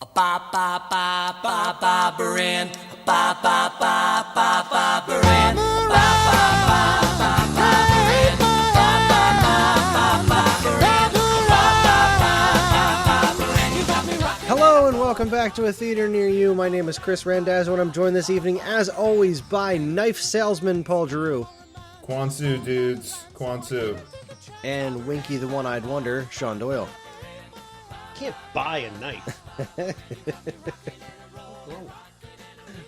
Ba ba ba ba ba Baran. Ba ba ba ba ba Baran. Ba ba ba ba ba Baran. Ba ba ba ba ba Baran. Ba ba ba ba Baran. You got me rocking. Hello and welcome back to A Theater Near You. My name is Kris Randazzo and I'm joined this evening, as always, by knife salesman Paul Giroux. Kwanzaa, dudes. Kwanzaa. And Winky the One-Eyed Wonder, Sean Doyle. Can't buy a knife.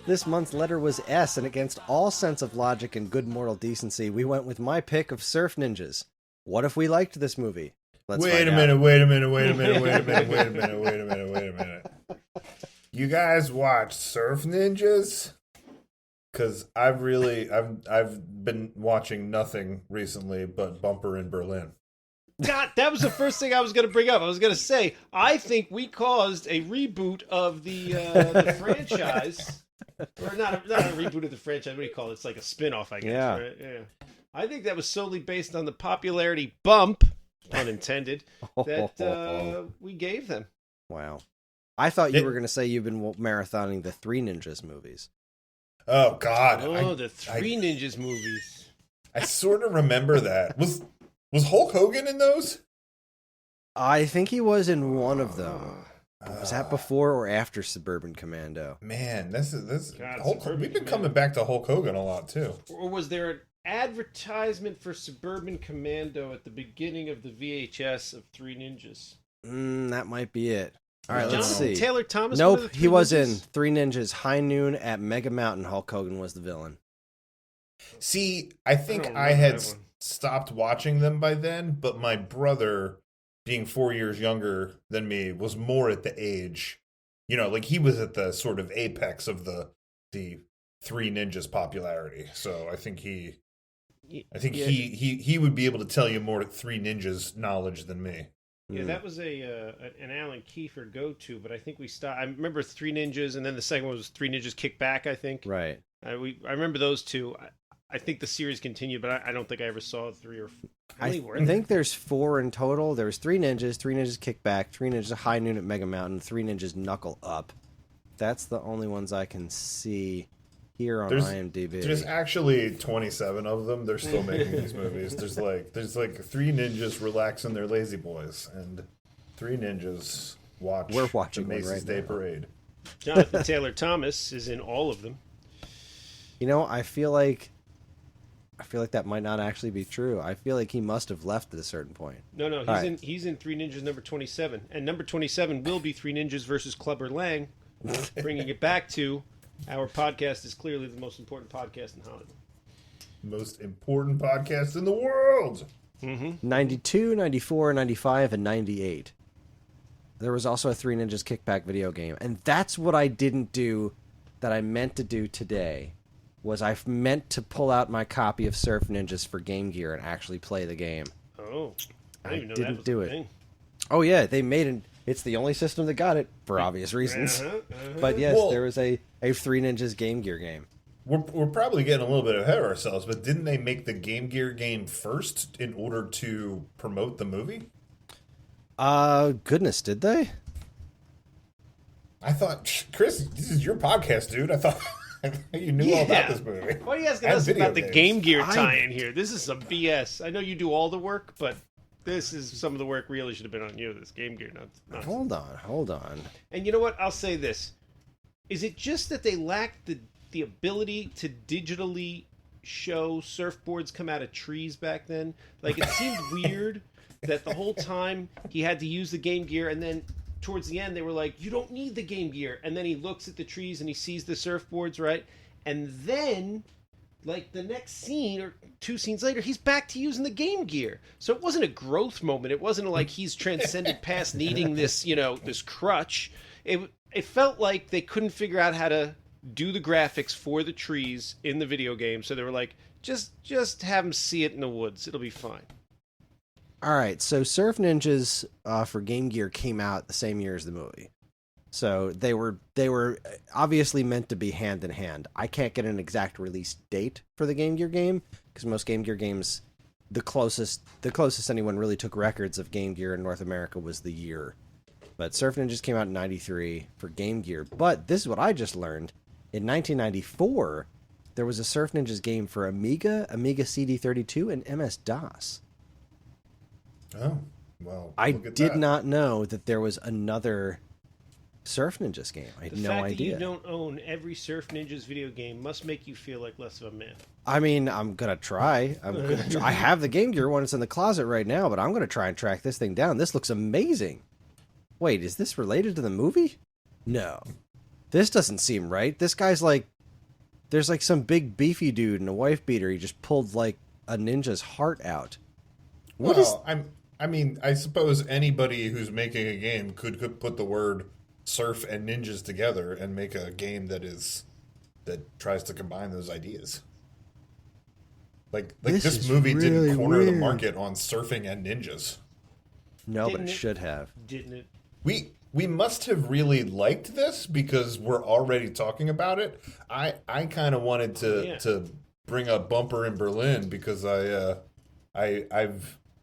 This month's letter was S, and against all sense of logic and good moral decency, we went with my pick of Surf Ninjas. What if we liked this movie? Wait a minute. You guys watch Surf Ninjas? Because I've been watching nothing recently but Bumper in Berlin. God, that was the first thing I was going to bring up. I was going to say, I think we caused a reboot of the franchise. Or not a reboot of the franchise. What do you call it? It's like a spin-off, I guess. Yeah. Right? Yeah. I think that was solely based on the popularity bump, pun intended, that we gave them. Wow. I thought you were going to say you've been marathoning the Three Ninjas movies. Oh, God. The Three Ninjas movies. I sort of remember that. Was Hulk Hogan in those? I think he was in one of them. Was that before or after Suburban Commando? Man, this God, we've been coming back to Hulk Hogan a lot too. Or was there an advertisement for Suburban Commando at the beginning of the VHS of Three Ninjas? That might be it. All right, let's Jonathan see. Taylor Thomas. One of Nope, the he was Ninjas? in Three Ninjas High Noon at Mega Mountain. Hulk Hogan was the villain. See, I think don't I remember had that one. stopped watching them by then, but my brother, being 4 years younger than me, was more at the age, like he was at the sort of apex of the Three Ninjas popularity. So I think he would be able to tell you more Three Ninjas knowledge than me. Yeah, that was an Alan Kiefer go-to, but I think we stopped. I remember Three Ninjas, and then the second one was Three Ninjas Kick Back, I think. Right. I remember those two. I think the series continued, but I don't think I ever saw three or four. How many were I there? think there's 4 in total. There's Three Ninjas Kick Back, Three Ninjas High Noon at Mega Mountain, Three Ninjas Knuckle Up. That's the only ones I can see here on IMDb. There's actually 27 of them. They're still making these movies. There's like Three Ninjas relaxing their lazy boys, and Three Ninjas We're watching the one Macy's right Day now. Parade. Jonathan Taylor Thomas is in all of them. I feel like that might not actually be true. I feel like he must have left at a certain point. No, he's right. he's in Three Ninjas number 27, and number 27 will be Three Ninjas versus Clubber Lang, bringing it back to our podcast is clearly the most important podcast in Hollywood. Most important podcast in the world. 92, 94, 95, and 98. There was also a Three Ninjas Kickback video game. And that's what I didn't do that I meant to do today. Was I meant to pull out my copy of Surf Ninjas for Game Gear and actually play the game. Oh, I didn't even know didn't that was do a it. thing. Oh yeah, they made it. It's the only system that got it for obvious reasons. But yes, Well- there was a Three Ninjas Game Gear game. We're probably getting a little bit ahead of ourselves, but didn't they make the Game Gear game first in order to promote the movie? Goodness, did they? I thought, Chris, this is your podcast, dude. I thought you knew all about this movie. Why are you asking And us video about the games. Game Gear tie-in here? This is some BS. I know you do all the work, but this is some of the work really should have been on you. This Game Gear, not. Hold on. And you know what? I'll say this: is it just that they lacked the ability to digitally show surfboards come out of trees back then? Like, it seemed weird that the whole time he had to use the Game Gear, and then towards the end they were like, you don't need the Game Gear, and then he looks at the trees and he sees the surfboards, right? And then, like, the next scene or 2 scenes later, he's back to using the Game Gear. So it wasn't a growth moment. It wasn't like he's transcended past needing this, this crutch. It felt like they couldn't figure out how to do the graphics for the trees in the video game. So they were like, just have him see it in the woods. It'll be fine. All right, so Surf Ninjas for Game Gear came out the same year as the movie. So they were obviously meant to be hand in hand. I can't get an exact release date for the Game Gear game because most Game Gear games, the closest anyone really took records of Game Gear in North America was the year But Surf Ninjas came out in 93 for Game Gear. But this is what I just learned. In 1994, there was a Surf Ninjas game for Amiga, Amiga CD32, and MS-DOS. Oh, well, I look at did that. not know that there was another Surf Ninjas game. I had The no fact idea. that you don't own every Surf Ninjas video game must make you feel like less of a man. I mean, I'm gonna try. I have the Game Gear one. It's in the closet right now, but I'm gonna try and track this thing down. This looks amazing. Wait, is this related to the movie? No, this doesn't seem right. This guy's like, there's like some big beefy dude and a wife beater. He just pulled like a ninja's heart out. What is? I mean, I suppose anybody who's making a game could put the word surf and ninjas together and make a game that tries to combine those ideas. Like This this is movie really didn't corner the weird. market on surfing and ninjas. No, but Didn't it it? should have. Didn't it? We must have really liked this because we're already talking about it. I kind of wanted to bring up Bumper in Berlin because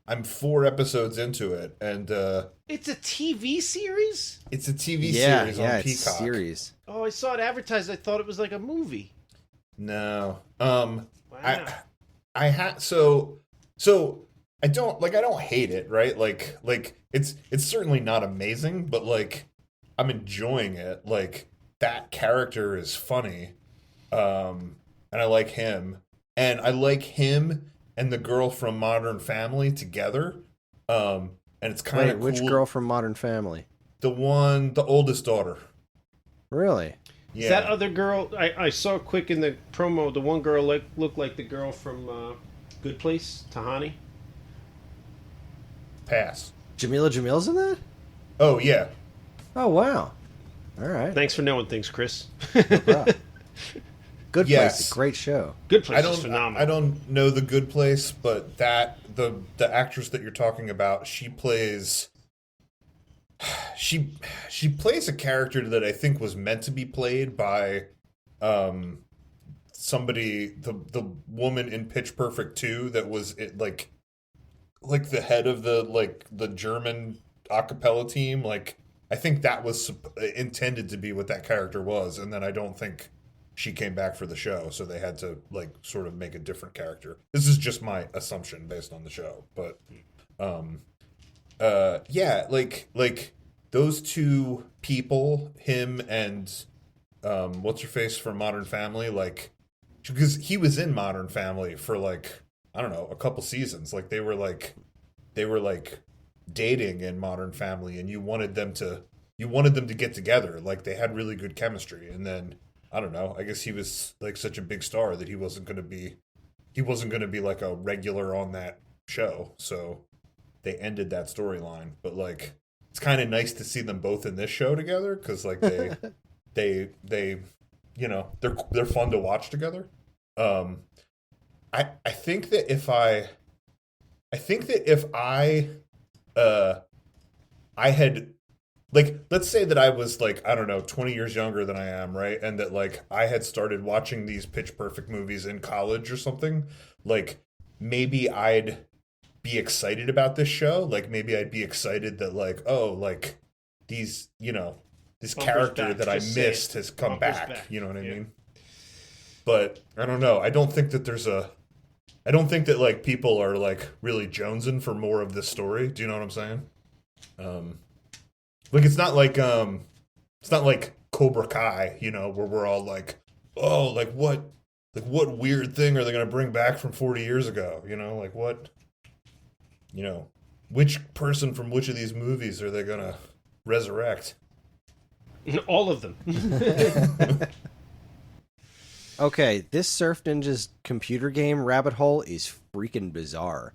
I'm 4 episodes into it and It's a TV series? it's a TV Yeah, series yeah, on it's Peacock. series. Oh, I saw it advertised. I thought it was like a movie. No. Wow. I had so I don't hate it, right? Like it's certainly not amazing, but like I'm enjoying it. Like that character is funny. And I like him. And I like him and the girl from Modern Family together. And it's kind Wait, of cool. which girl from Modern Family? The oldest daughter. Really? Yeah. That other girl, I saw quick in the promo, the one girl looked like the girl from Good Place, Tahani. Pass. Jamil's in that? Oh yeah. Oh, wow. All right. Thanks for knowing things, Chris. Wow. Good Yes. Place, a great show. Good Place I is phenomenal. don't know The Good Place, but the actress that you're talking about, she plays a character that I think was meant to be played by somebody, the woman in Pitch Perfect 2 that was like the head of the German a cappella team. Like I think that was intended to be what that character was, and then I don't think she came back for the show, so they had to like sort of make a different character. This is just my assumption based on the show, but yeah, like those two people, him and what's her face from Modern Family, like because he was in Modern Family for like I don't know a couple seasons. Like they were like dating in Modern Family, and you wanted them to get together. Like they had really good chemistry, and then I don't know. I guess he was like such a big star that he wasn't going to be like a regular on that show. So they ended that storyline. But like, it's kind of nice to see them both in this show together because like they you know they're fun to watch together. I think that if I had. Like, let's say that I was, like, I don't know, 20 years younger than I am, right? And that, like, I had started watching these Pitch Perfect movies in college or something. Like, maybe I'd be excited about this show. Like, maybe I'd be excited that, like, oh, like, these, you know, this Bumper's character back, that I just say missed it. has come Bumper's back. back. You know what I Yeah. mean? But, I don't know. I don't think that, like, people are, like, really jonesing for more of this story. Do you know what I'm saying? Like it's not like Cobra Kai, you know, where we're all like, oh, like what weird thing are they gonna bring back from 40 years ago? You know, like what, you know, which person from which of these movies are they gonna resurrect? All of them. Okay, this Surf Ninjas computer game rabbit hole is freaking bizarre.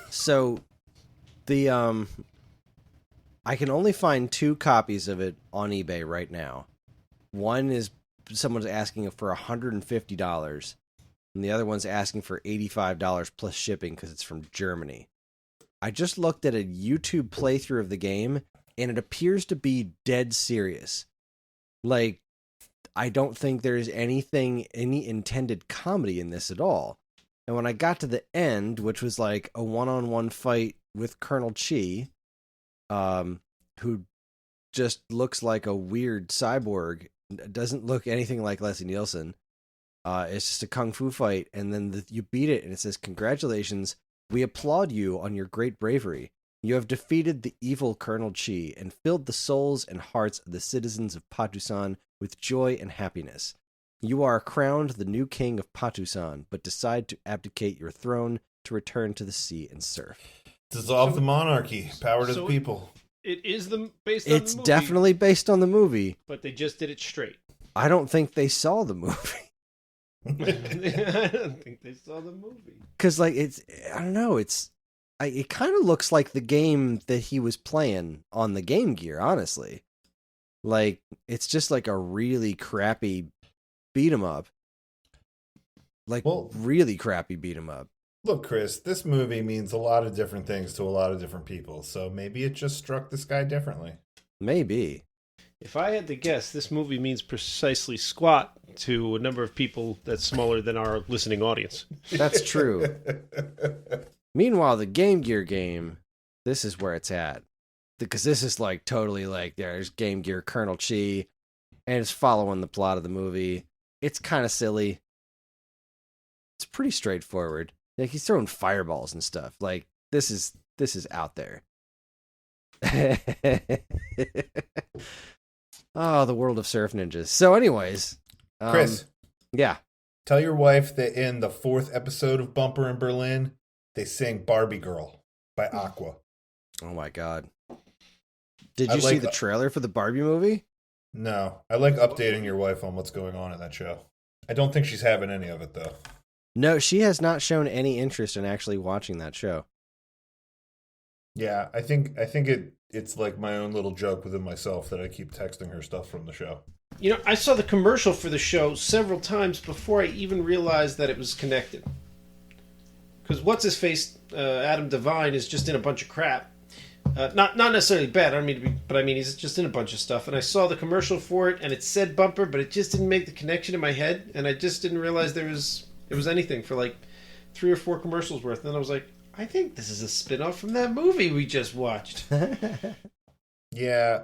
So, I can only find 2 copies of it on eBay right now. One is someone's asking for $150, and the other one's asking for $85 plus shipping because it's from Germany. I just looked at a YouTube playthrough of the game, and it appears to be dead serious. Like, I don't think there's any intended comedy in this at all. And when I got to the end, which was like a one-on-one fight with Colonel Chi, who just looks like a weird cyborg. Doesn't look anything like Leslie Nielsen. It's just a kung fu fight, and then you beat it, and it says, "Congratulations, we applaud you on your great bravery. You have defeated the evil Colonel Chi and filled the souls and hearts of the citizens of Patusan with joy and happiness. You are crowned the new king of Patusan, but decide to abdicate your throne to return to the sea and surf." Dissolve the monarchy. Power to the people. It is based on the movie. It's definitely based on the movie. But they just did it straight. I don't think they saw the movie. I don't think they saw the movie. Because, like, I don't know, it kind of looks like the game that he was playing on the Game Gear, honestly. Like, it's just like a really crappy beat 'em up. Like, really crappy beat 'em up. Look, Kris, this movie means a lot of different things to a lot of different people, so maybe it just struck this guy differently. Maybe. If I had to guess, this movie means precisely squat to a number of people that's smaller than our listening audience. That's true. Meanwhile, the Game Gear game, this is where it's at. Because this is like totally like, there's Game Gear Colonel Chi, and it's following the plot of the movie. It's kind of silly. It's pretty straightforward. Like, he's throwing fireballs and stuff. Like, this is out there. Oh, the world of surf ninjas. So anyways. Kris. Yeah. Tell your wife that in the 4th episode of Bumper in Berlin, they sing Barbie Girl by Aqua. Oh my God. Did you see the trailer for the Barbie movie? No. I like updating your wife on what's going on in that show. I don't think she's having any of it, though. No, she has not shown any interest in actually watching that show. Yeah, I think it's like my own little joke within myself that I keep texting her stuff from the show. You know, I saw the commercial for the show several times before I even realized that it was connected. Because what's-his-face, Adam Devine, is just in a bunch of crap. Not necessarily bad, I don't mean to be, but I mean he's just in a bunch of stuff. And I saw the commercial for it, and it said Bumper, but it just didn't make the connection in my head, and I just didn't realize it was anything for like 3 or 4 commercials worth. And then I was like, I think this is a spin-off from that movie we just watched. Yeah,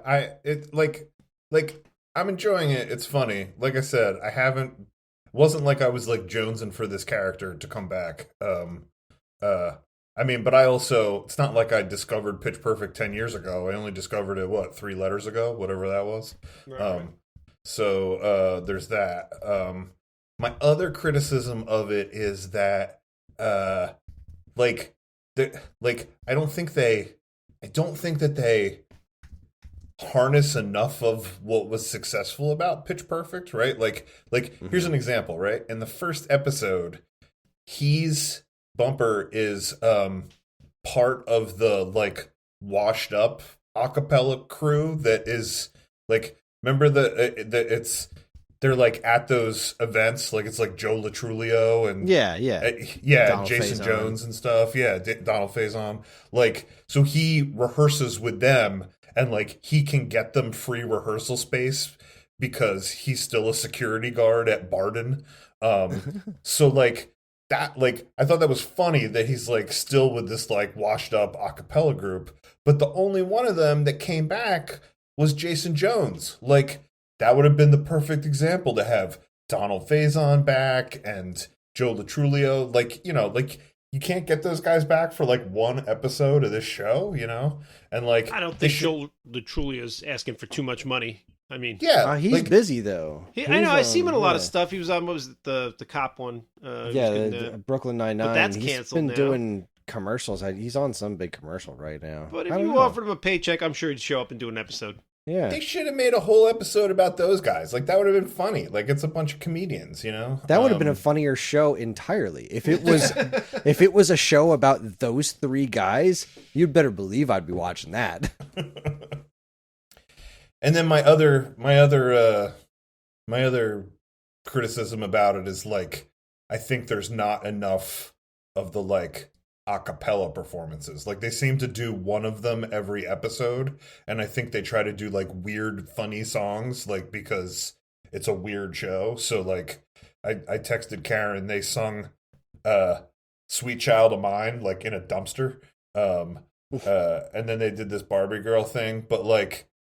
I'm enjoying it. It's funny. Like I said, wasn't like I was like jonesing for this character to come back. I mean, but I also, it's not like I discovered Pitch Perfect 10 years ago. I only discovered it, 3 letters ago, whatever that was. Right. So there's that. My other criticism of it is that, I don't think that they harness enough of what was successful about Pitch Perfect, right? Here's an example, right? In the first episode, Bumper is part of the washed up acapella crew that is remember they're at those events, it's Joe Latrulio and Donald Jason Faison. Jones and stuff, Donald Faison. So he rehearses with them, and he can get them free rehearsal space because he's still a security guard at Barden. So that, I thought that was funny that he's still with this washed up a cappella group, but the only one of them that came back was Jason Jones. That would have been the perfect example to have Donald Faison back and Joe Latrulio. You can't get those guys back for one episode of this show, And I don't think Joe Latrulio is asking for too much money. I mean, yeah, he's busy though. I know. I see him in a lot of stuff. He was on the cop one. The Brooklyn Nine-Nine. But that's he's canceled been now. doing commercials. He's on some big commercial right now. But if I don't you know. offered him a paycheck, I'm sure he'd show up and do an episode. Yeah, they should have made a whole episode about those guys. That would have been funny. It's a bunch of comedians, That would have been a funnier show entirely. If it was a show about those 3 guys, you'd better believe I'd be watching that. And then my other criticism about it is I think there's not enough of the a cappella performances. They seem to do one of them every episode, and I think they try to do weird funny songs because it's a weird show. So I texted Karen, they sung Sweet Child of Mine in a dumpster. And then they did this Barbie Girl thing, but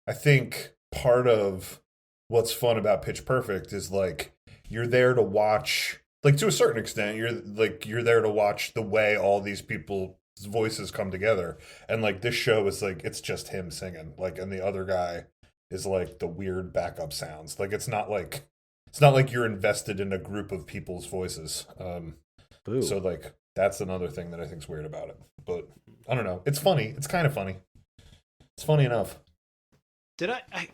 I think part of what's fun about Pitch Perfect is like you're there to watch, like to a certain extent, you're there to watch the way all these people's voices come together. And like this show is like it's just him singing, like, and the other guy is like the weird backup sounds. Like it's not like you're invested in a group of people's voices. So like that's another thing that I think's weird about it. But I don't know. It's funny. It's kind of funny. It's funny enough. Did I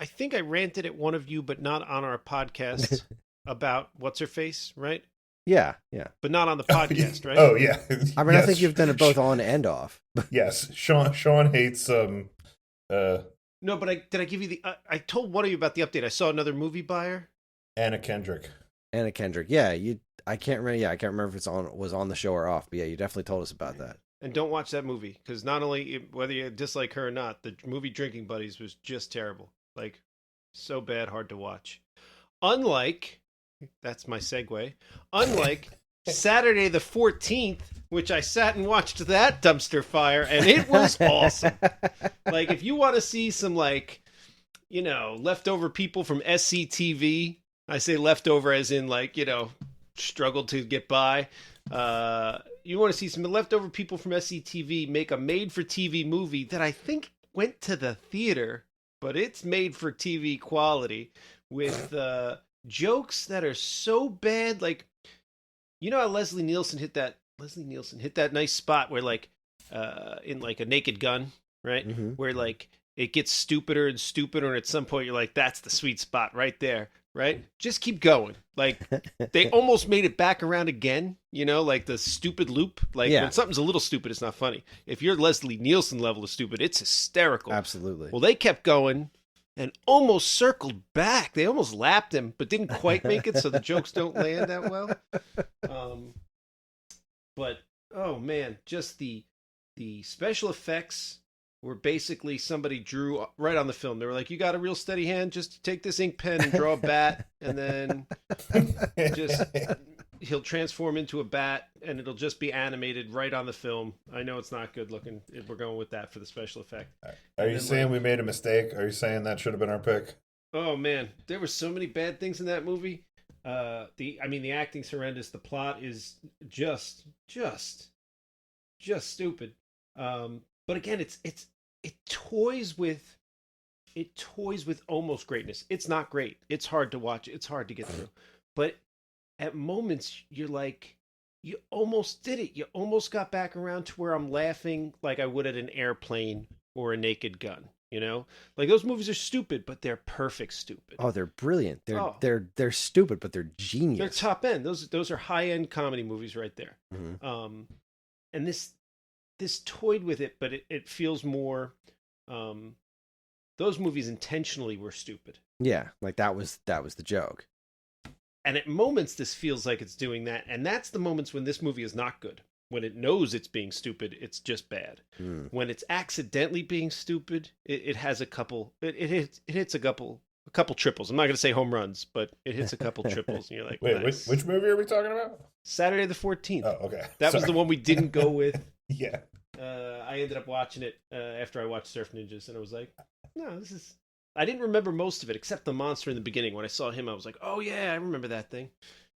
think I ranted at one of you, but not on our podcast about what's her face, right? Yeah. But not on the podcast, right? Oh yeah. I mean, I think you've done it both on and off. Yes, Sean hates No, but did I give you the? I told one of you about the update. I saw another movie buyer. Anna Kendrick. Yeah, I can't remember. Yeah, I can't remember if was on the show or off. But yeah, you definitely told us about that. And don't watch that movie because not only whether you dislike her or not, the movie Drinking Buddies was just terrible. Like so bad, hard to watch. Unlike, that's my segue. Unlike Saturday the 14th, which I sat and watched that dumpster fire, and it was awesome. Like if you want to see some like, leftover people from SCTV. I say leftover as in like, struggled to get by. You want to see some leftover people from SCTV make a made-for-TV movie that I think went to the theater, but it's made-for-TV quality with jokes that are so bad. Like, how Leslie Nielsen hit that nice spot where like in like A Naked Gun, right? Mm-hmm. Where like it gets stupider and stupider, and at some point you're like, that's the sweet spot right there. Right? Just keep going. Like they almost made it back around again, like the stupid loop. Like when something's a little stupid, it's not funny. If you're Leslie Nielsen level of stupid, it's hysterical. Absolutely. Well, they kept going and almost circled back. They almost lapped him, but didn't quite make it, so the jokes don't land that well. But oh man, just the special effects where basically somebody drew right on the film. They were like, you got a real steady hand, just take this ink pen and draw a bat, and then he'll transform into a bat, and it'll just be animated right on the film. I know it's not good looking. We're going with that for the special effect. Are you saying we made a mistake? Are you saying that should have been our pick? Oh, man. There were so many bad things in that movie. The acting's horrendous. The plot is just stupid. But again, it toys with almost greatness. It's not great. It's hard to watch. It's hard to get through. But at moments, you're like, you almost did it. You almost got back around to where I'm laughing like I would at an Airplane or A Naked Gun. Like those movies are stupid, but they're perfect stupid. Oh, they're brilliant. They're stupid, but they're genius. They're top end. Those are high end comedy movies right there. Mm-hmm. And this toyed with it, but it feels more. Those movies intentionally were stupid. Yeah, like that was the joke. And at moments, this feels like it's doing that, and that's the moments when this movie is not good. When it knows it's being stupid, it's just bad. When it's accidentally being stupid, it has a couple. It hits a couple triples. I'm not going to say home runs, but it hits a couple triples, and you're like, wait, nice. which movie are we talking about? Saturday the 14th. Oh, okay. That was the one we didn't go with. Yeah. I ended up watching it after I watched Surf Ninjas, and I was like, no, this is... I didn't remember most of it, except the monster in the beginning. When I saw him, I was like, oh, yeah, I remember that thing.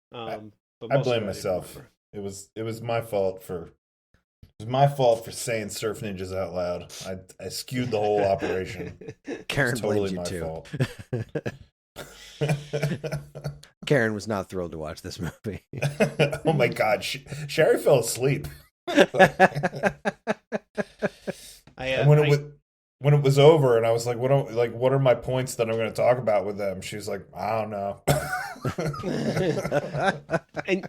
But I blame myself. It was my fault for saying Surf Ninjas out loud. I skewed the whole operation. Karen totally blames you my too. fault. Karen was not thrilled to watch this movie. Oh my God, Sherry fell asleep. When it was over, and I was like, "What are my points that I'm going to talk about with them?" She's like, "I don't know." And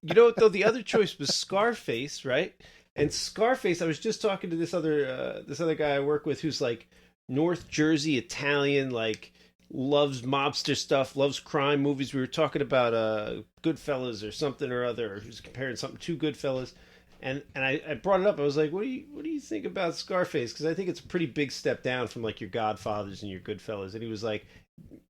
you know what, though? The other choice was Scarface, right? And Scarface, I was just talking to this other guy I work with who's like North Jersey Italian, like loves mobster stuff, loves crime movies. We were talking about Goodfellas or something or other, who's comparing something to Goodfellas. And I brought it up. I was like, what do you think about Scarface? Because I think it's a pretty big step down from like your Godfathers and your Goodfellas. And he was like,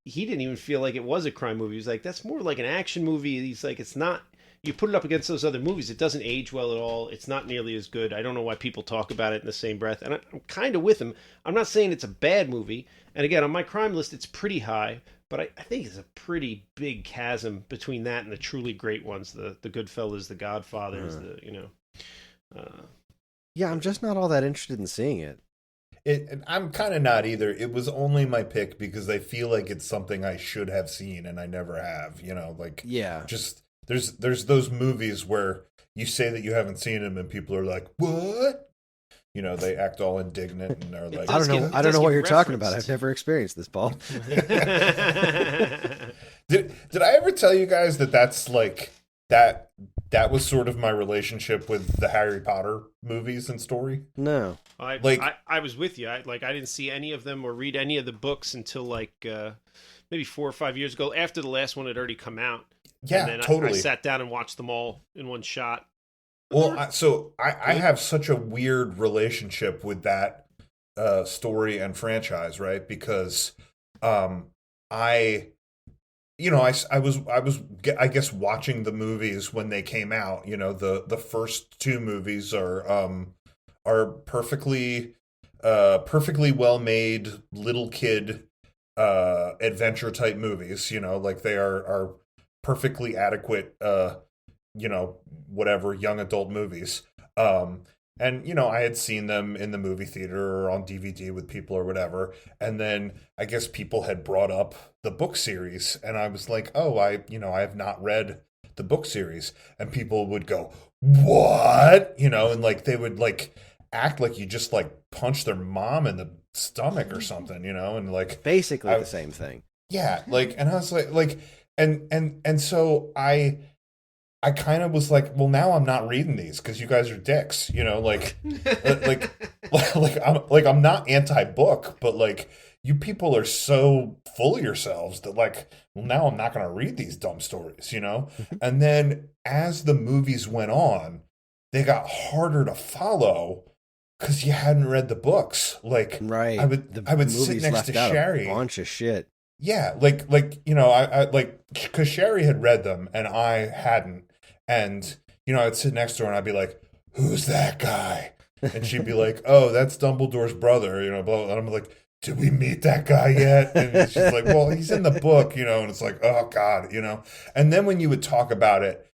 he didn't even feel like it was a crime movie. He was like, that's more like an action movie. He's like, it's not, you put it up against those other movies, it doesn't age well at all. It's not nearly as good. I don't know why people talk about it in the same breath. And I'm kind of with him. I'm not saying it's a bad movie. And again, on my crime list, it's pretty high. But I think it's a pretty big chasm between that and the truly great ones, the Goodfellas, the Godfathers, Yeah, I'm just not all that interested in seeing it. I'm kind of not either. It was only my pick because I feel like it's something I should have seen and I never have. Like just there's those movies where you say that you haven't seen them and people are like, "What?" They act all indignant and are like, I don't know what you're talking about. I've never experienced this, Paul. Did I ever tell you guys that that's like that was sort of my relationship with the Harry Potter movies and story? No. I was with you. I didn't see any of them or read any of the books until maybe 4 or 5 years ago, after the last one had already come out. Yeah, and then totally. I sat down and watched them all in one shot. Well, I have such a weird relationship with that story and franchise, right? Because I was I guess watching the movies when they came out. The first two movies are perfectly well made little kid adventure type movies. Like they are perfectly adequate whatever young adult movies. And I had seen them in the movie theater or on DVD with people or whatever. And then I guess people had brought up the book series and I was like, "Oh, I have not read the book series." And people would go, "What?" And like they would like act like you just like punched their mom in the stomach or something, and like basically the same thing. Yeah, and I was like and so I kind of was like, well, now I'm not reading these because you guys are dicks, like I'm not anti-book, but like you people are so full of yourselves that like, well, now I'm not going to read these dumb stories, And then as the movies went on, they got harder to follow because you hadn't read the books. Like, right, I would sit next to Sherry. A bunch of shit. Yeah, I like because Sherry had read them and I hadn't. And, I'd sit next to her and I'd be like, "Who's that guy?" And she'd be like, "Oh, that's Dumbledore's brother," blah, and I'm like, "Did we meet that guy yet?" And she's like, "Well, he's in the book," and it's like, "Oh, God," And then when you would talk about it,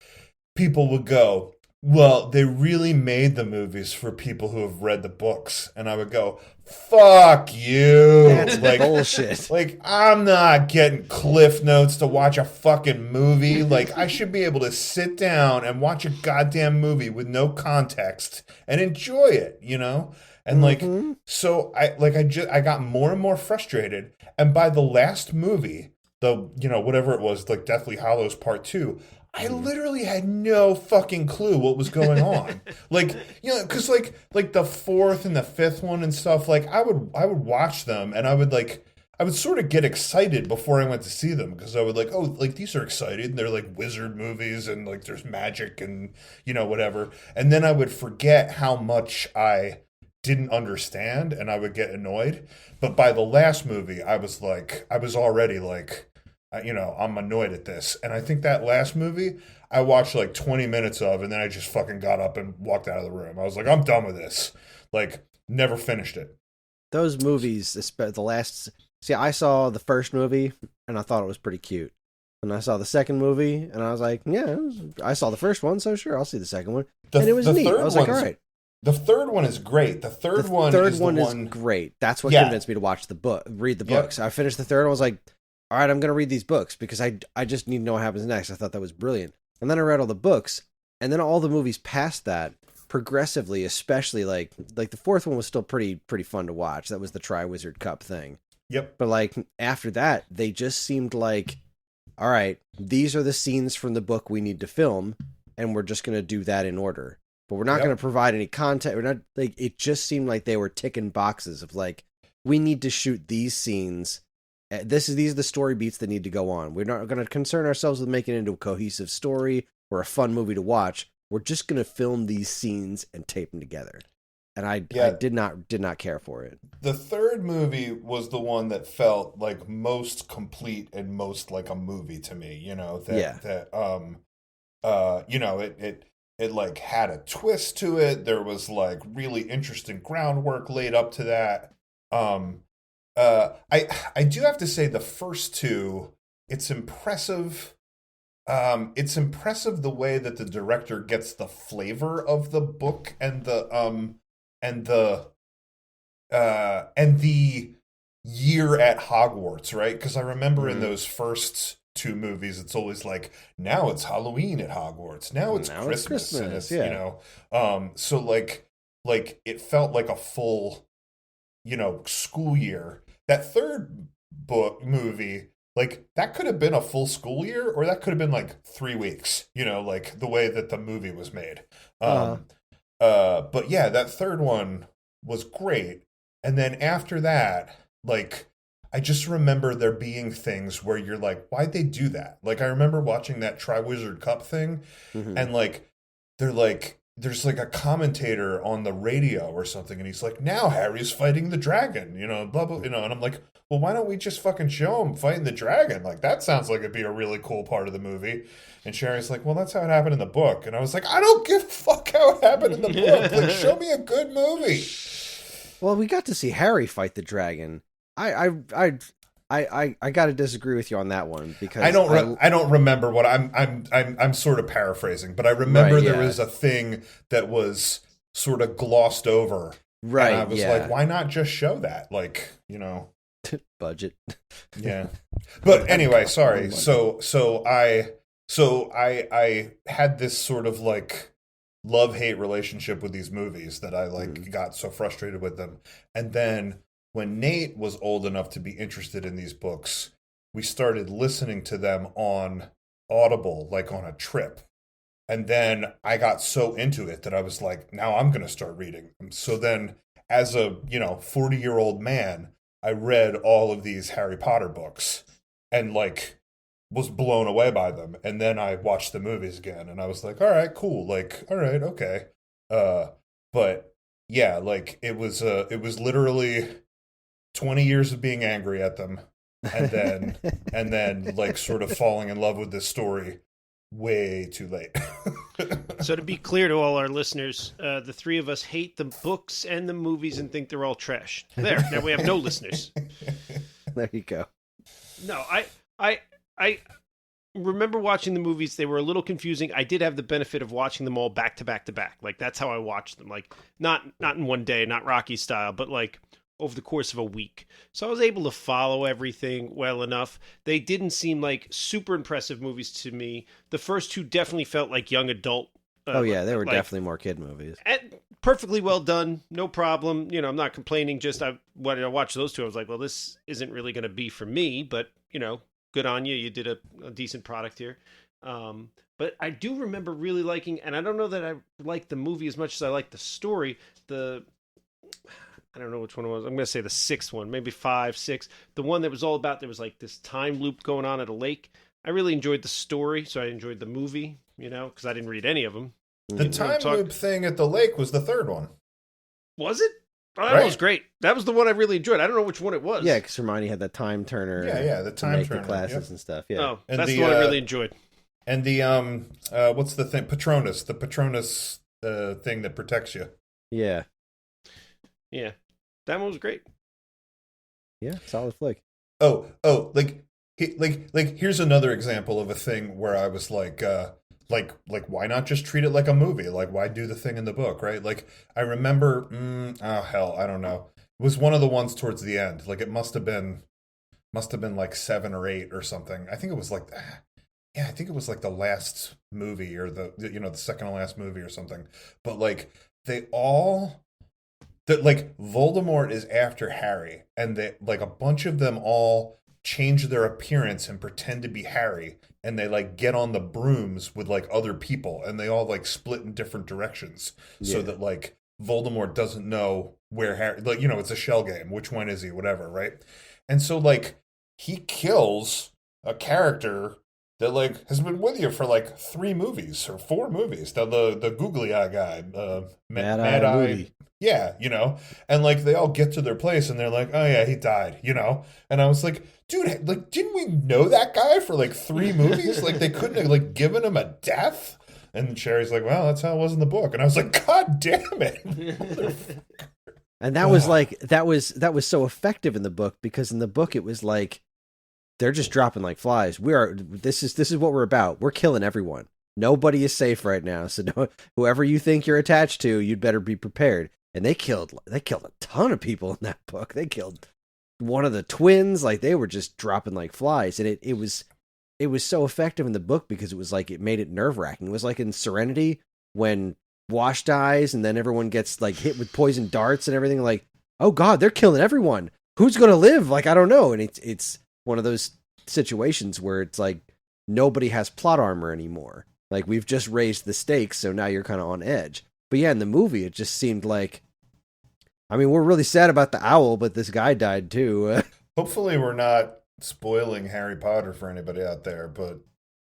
people would go, "Well, they really made the movies for people who have read the books." And I would go, "Fuck you." That's bullshit. Like, I'm not getting Cliff Notes to watch a fucking movie. Like, I should be able to sit down and watch a goddamn movie with no context and enjoy it, And like, so I got more and more frustrated. And by the last movie, whatever it was, like Deathly Hallows Part 2, I literally had no fucking clue what was going on. Because like the fourth and the fifth one and stuff, like I would watch them and I would sort of get excited before I went to see them because I would like, oh, like these are exciting. And they're like wizard movies and like there's magic and whatever. And then I would forget how much I didn't understand and I would get annoyed. But by the last movie, I was already like, I'm annoyed at this. And I think that last movie I watched like 20 minutes of, and then I just fucking got up and walked out of the room. I was like, I'm done with this. Like, never finished it. Those movies, I saw the first movie and I thought it was pretty cute. And I saw the second movie and I was like, yeah, I saw the first one, so sure, I'll see the second one. And it was neat. I was like, all right. The third one is great. The third one is great. That's what convinced me to read the books. I finished the third one. I was like, all right, I'm going to read these books because I just need to know what happens next. I thought that was brilliant. And then I read all the books, and then all the movies past that, progressively, especially like the fourth one was still pretty fun to watch. That was the Triwizard Cup thing. Yep. But like after that, they just seemed like, all right, these are the scenes from the book we need to film, and we're just going to do that in order. But we're not going to provide any content. We're not like, it just seemed like they were ticking boxes of like, we need to shoot these scenes. These are the story beats that need to go on. We're not going to concern ourselves with making it into a cohesive story or a fun movie to watch. We're just going to film these scenes and tape them together. And I did not care for it. The third movie was the one that felt like most complete and most like a movie to me. You know, it like had a twist to it. There was like really interesting groundwork laid up to that. I do have to say the first two, it's impressive. It's impressive the way that the director gets the flavor of the book and the year at Hogwarts, right? Because I remember in those first two movies, it's always like, now it's Halloween at Hogwarts, now it's Christmas, and it's yeah. you know, so like it felt like a full, you know, school year. That third book movie, like that could have been a full school year, or that could have been like 3 weeks, you know, like the way that the movie was made. But yeah, that third one was great. And then after that, like I just remember there being things where you're like, why'd they do that? Like I remember watching that Triwizard Cup thing, and like they're like there's like a commentator on the radio or something, and he's like, now Harry's fighting the dragon, you know, blah blah, you know, and I'm like, well, why don't we just fucking show him fighting the dragon? Like that sounds like it'd be a really cool part of the movie. And Sherry's like, well, that's how it happened in the book. And I was like, I don't give a fuck how it happened in the book. Like, show me a good movie. Well, we got to see Harry fight the dragon. I got to disagree with you on that one because I don't remember what I'm sort of paraphrasing, but I remember there was a thing that was sort of glossed over. Right. And I was like, why not just show that? Like, you know, budget. Yeah. But anyway, sorry. So I had this sort of like love-hate relationship with these movies that I like got so frustrated with them. And then when Nate was old enough to be interested in these books, we started listening to them on Audible, like on a trip. And then I got so into it that I was like, now I'm going to start reading. So then as a, 40-year-old man, I read all of these Harry Potter books and like was blown away by them. And then I watched the movies again and I was like, all right, cool. Like, all right, okay. But yeah, like it was literally 20 years of being angry at them and then like sort of falling in love with this story way too late. So to be clear to all our listeners, the three of us hate the books and the movies and think they're all trash. There, now we have no listeners. There you go. No, I remember watching the movies. They were a little confusing. I did have the benefit of watching them all back to back to back. Like that's how I watched them. Like not in one day, not Rocky style, but like over the course of a week. So I was able to follow everything well enough. They didn't seem like super impressive movies to me. The first two definitely felt like young adult. Oh yeah, they were definitely more kid movies. And perfectly well done, no problem. I'm not complaining. Just when I watched those two, I was like, well, this isn't really going to be for me. But good on you. You did a decent product here. But I do remember really liking, and I don't know that I liked the movie as much as I liked the story. I don't know which one it was. I'm going to say the sixth one, maybe 5, 6. The one that was all about, there was like this time loop going on at a lake. I really enjoyed the story, so I enjoyed the movie, because I didn't read any of them. The time loop thing at the lake was the third one. Was it? Oh, that was great. That was the one I really enjoyed. I don't know which one it was. Yeah, because Hermione had that time turner. Yeah, the time turner. The classes and stuff. Yeah. Oh, that's the one I really enjoyed. And the what's the thing? Patronus. The Patronus thing that protects you. Yeah. Yeah, that one was great. Yeah, solid flick. Oh, like here's another example of a thing where I was like why not just treat it like a movie? Like why do the thing in the book, right? Like I remember, I don't know. It was one of the ones towards the end. Like it must have been like 7 or 8 or something. I think it was like, I think it was like the last movie or the second to last movie or something. But like like Voldemort is after Harry, and they like a bunch of them all change their appearance and pretend to be Harry, and they like get on the brooms with like other people, and they all like split in different directions so that like Voldemort doesn't know where Harry, like it's a shell game, which one is he, whatever, right? And so like he kills a character that like has been with you for like 3 movies or 4 movies. The googly eye guy, Mad Eye Yeah, and like they all get to their place and they're like, oh yeah, he died, and I was like, dude, like, didn't we know that guy for like 3 movies? Like they couldn't have like given him a death. And Sherry's like, well, that's how it was in the book. And I was like, God damn it. And that was like that was so effective in the book, because in the book it was like they're just dropping like flies. This is what we're about. We're killing everyone. Nobody is safe right now. So whoever you think you're attached to, you'd better be prepared. And they killed a ton of people in that book. They killed one of the twins. Like they were just dropping like flies. And it was so effective in the book because it was like it made it nerve-wracking. It was like in Serenity when Wash dies and then everyone gets like hit with poison darts and everything. Like, oh God, they're killing everyone. Who's gonna live? Like, I don't know. And it's one of those situations where it's like nobody has plot armor anymore. Like we've just raised the stakes, so now you're kind of on edge. But yeah, in the movie, it just seemed like, I mean, we're really sad about the owl, but this guy died too. Hopefully we're not spoiling Harry Potter for anybody out there, but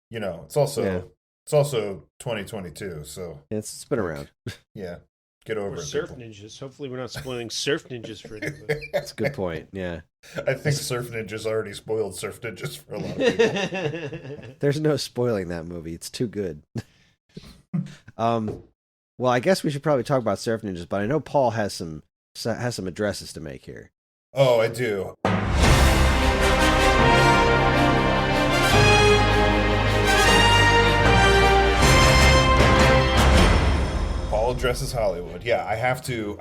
it's also 2022, so it's been around. Yeah, get over it. Surf people. Ninjas. Hopefully, we're not spoiling Surf Ninjas for anybody. That's a good point. Yeah, I think Surf Ninjas already spoiled Surf Ninjas for a lot of people. There's no spoiling that movie. It's too good. Well, I guess we should probably talk about Surf Ninjas, but I know Paul has some addresses to make here. Oh, I do. Paul addresses Hollywood. Yeah, I have to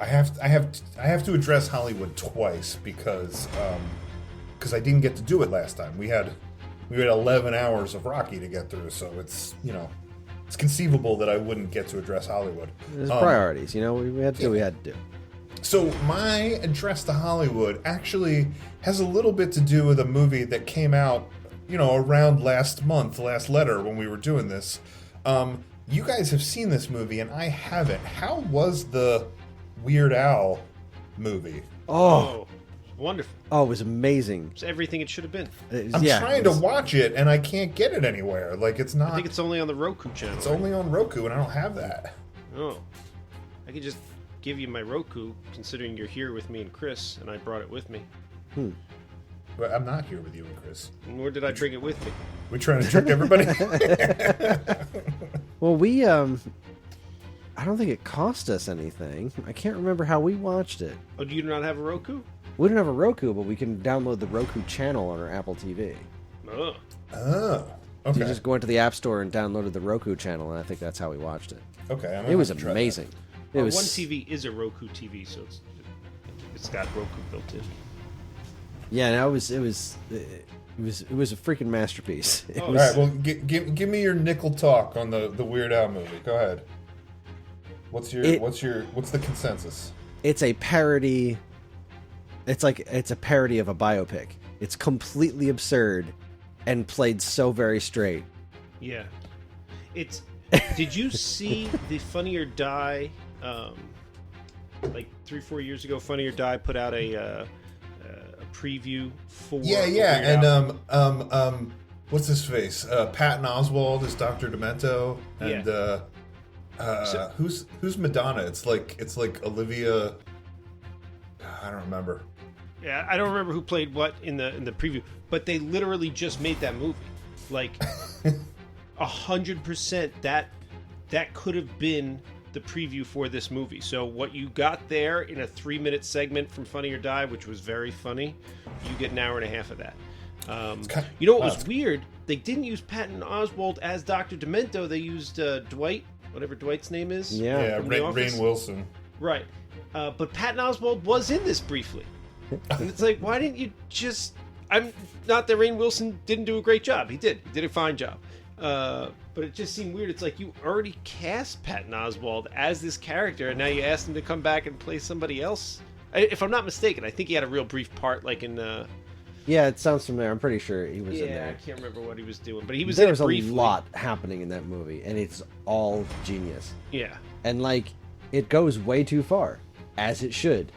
address Hollywood twice because I didn't get to do it last time. We had 11 hours of Rocky to get through, so it's it's conceivable that I wouldn't get to address Hollywood. There's priorities, we had to do what we had to do. So my address to Hollywood actually has a little bit to do with a movie that came out, around last letter when we were doing this. You guys have seen this movie and I haven't. How was the Weird Al movie? Oh, wonderful. Oh, it was amazing. It's everything it should have been. I'm trying to watch it and I can't get it anywhere. Like it's not. I think it's only on the Roku channel. It's only on Roku and I don't have that. Oh, I could just give you my Roku, considering you're here with me and Kris, and I brought it with me. But I'm not here with you and Kris. Nor did I bring it with me. We're trying to trick everybody. Well, I don't think it cost us anything. I can't remember how we watched it. Oh, do you not have a Roku? We don't have a Roku, but we can download the Roku channel on our Apple TV. Oh. Oh. Okay. You just go into the App Store and downloaded the Roku channel, and I think that's how we watched it. Okay. It was amazing. Our one TV is a Roku TV, so it's got Roku built in. Yeah, no, it was a freaking masterpiece. All right, well, give me your nickel talk on the Weird Al movie. Go ahead. What's the consensus? It's a parody. It's a parody of a biopic. It's completely absurd and played so very straight. Yeah. Did you see the Funny or Die? Like 3-4 years ago, Funny or Die put out a preview for and what's his face? Patton Oswalt is Dr. Demento, and who's Madonna? It's like Olivia. I don't remember. Yeah, I don't remember who played what in the preview, but they literally just made that movie. Like 100% that could have been the preview for this movie. So what you got there in a 3-minute segment from Funny or Die, which was very funny, you get an hour and a half of that. You know what was weird? They didn't use Patton Oswalt as Dr. Demento. They used Dwight, whatever Dwight's name is. Yeah, Rainn Wilson. Right. But Patton Oswalt was in this briefly. And it's like, why didn't you just... I'm not that Rainn Wilson didn't do a great job. He did. He did a fine job. But it just seemed weird. It's like you already cast Patton Oswalt as this character, and now you asked him to come back and play somebody else. If I'm not mistaken, I think he had a real brief part, like in... Yeah, it sounds familiar. I'm pretty sure he was in there. Yeah, I can't remember what he was doing, but he was there in was it briefly. a lot happening in that movie, and it's all genius. Yeah. And, like, it goes way too far, as it should.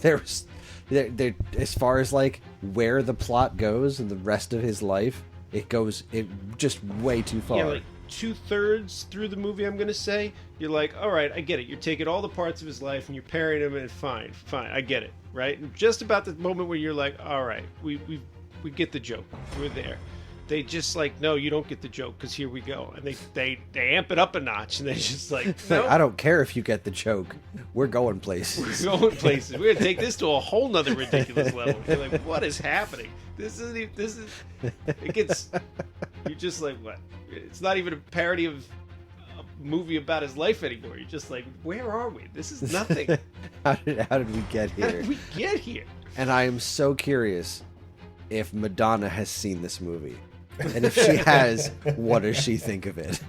There's... as far as like where the plot goes and the rest of his life, it goes just way too far. Yeah, like 2/3 through the movie, I'm gonna say, you're like, all right, I get it. You're taking all the parts of his life and you're parrying him, and fine, I get it, right? And just about the moment where you're like, all right, we get the joke, we're there. They just like, no, you don't get the joke, because here we go, and they amp it up a notch, and they just like, no, I don't care if you get the joke. We're going places. we're going places. We're gonna take this to a whole nother ridiculous level. You're like, what is happening? This is it gets. You're just like, what? It's not even a parody of a movie about his life anymore. You're just like, where are we? This is nothing. How did we get How here? did we get here? And I am so curious if Madonna has seen this movie. And if she has, what does she think of it?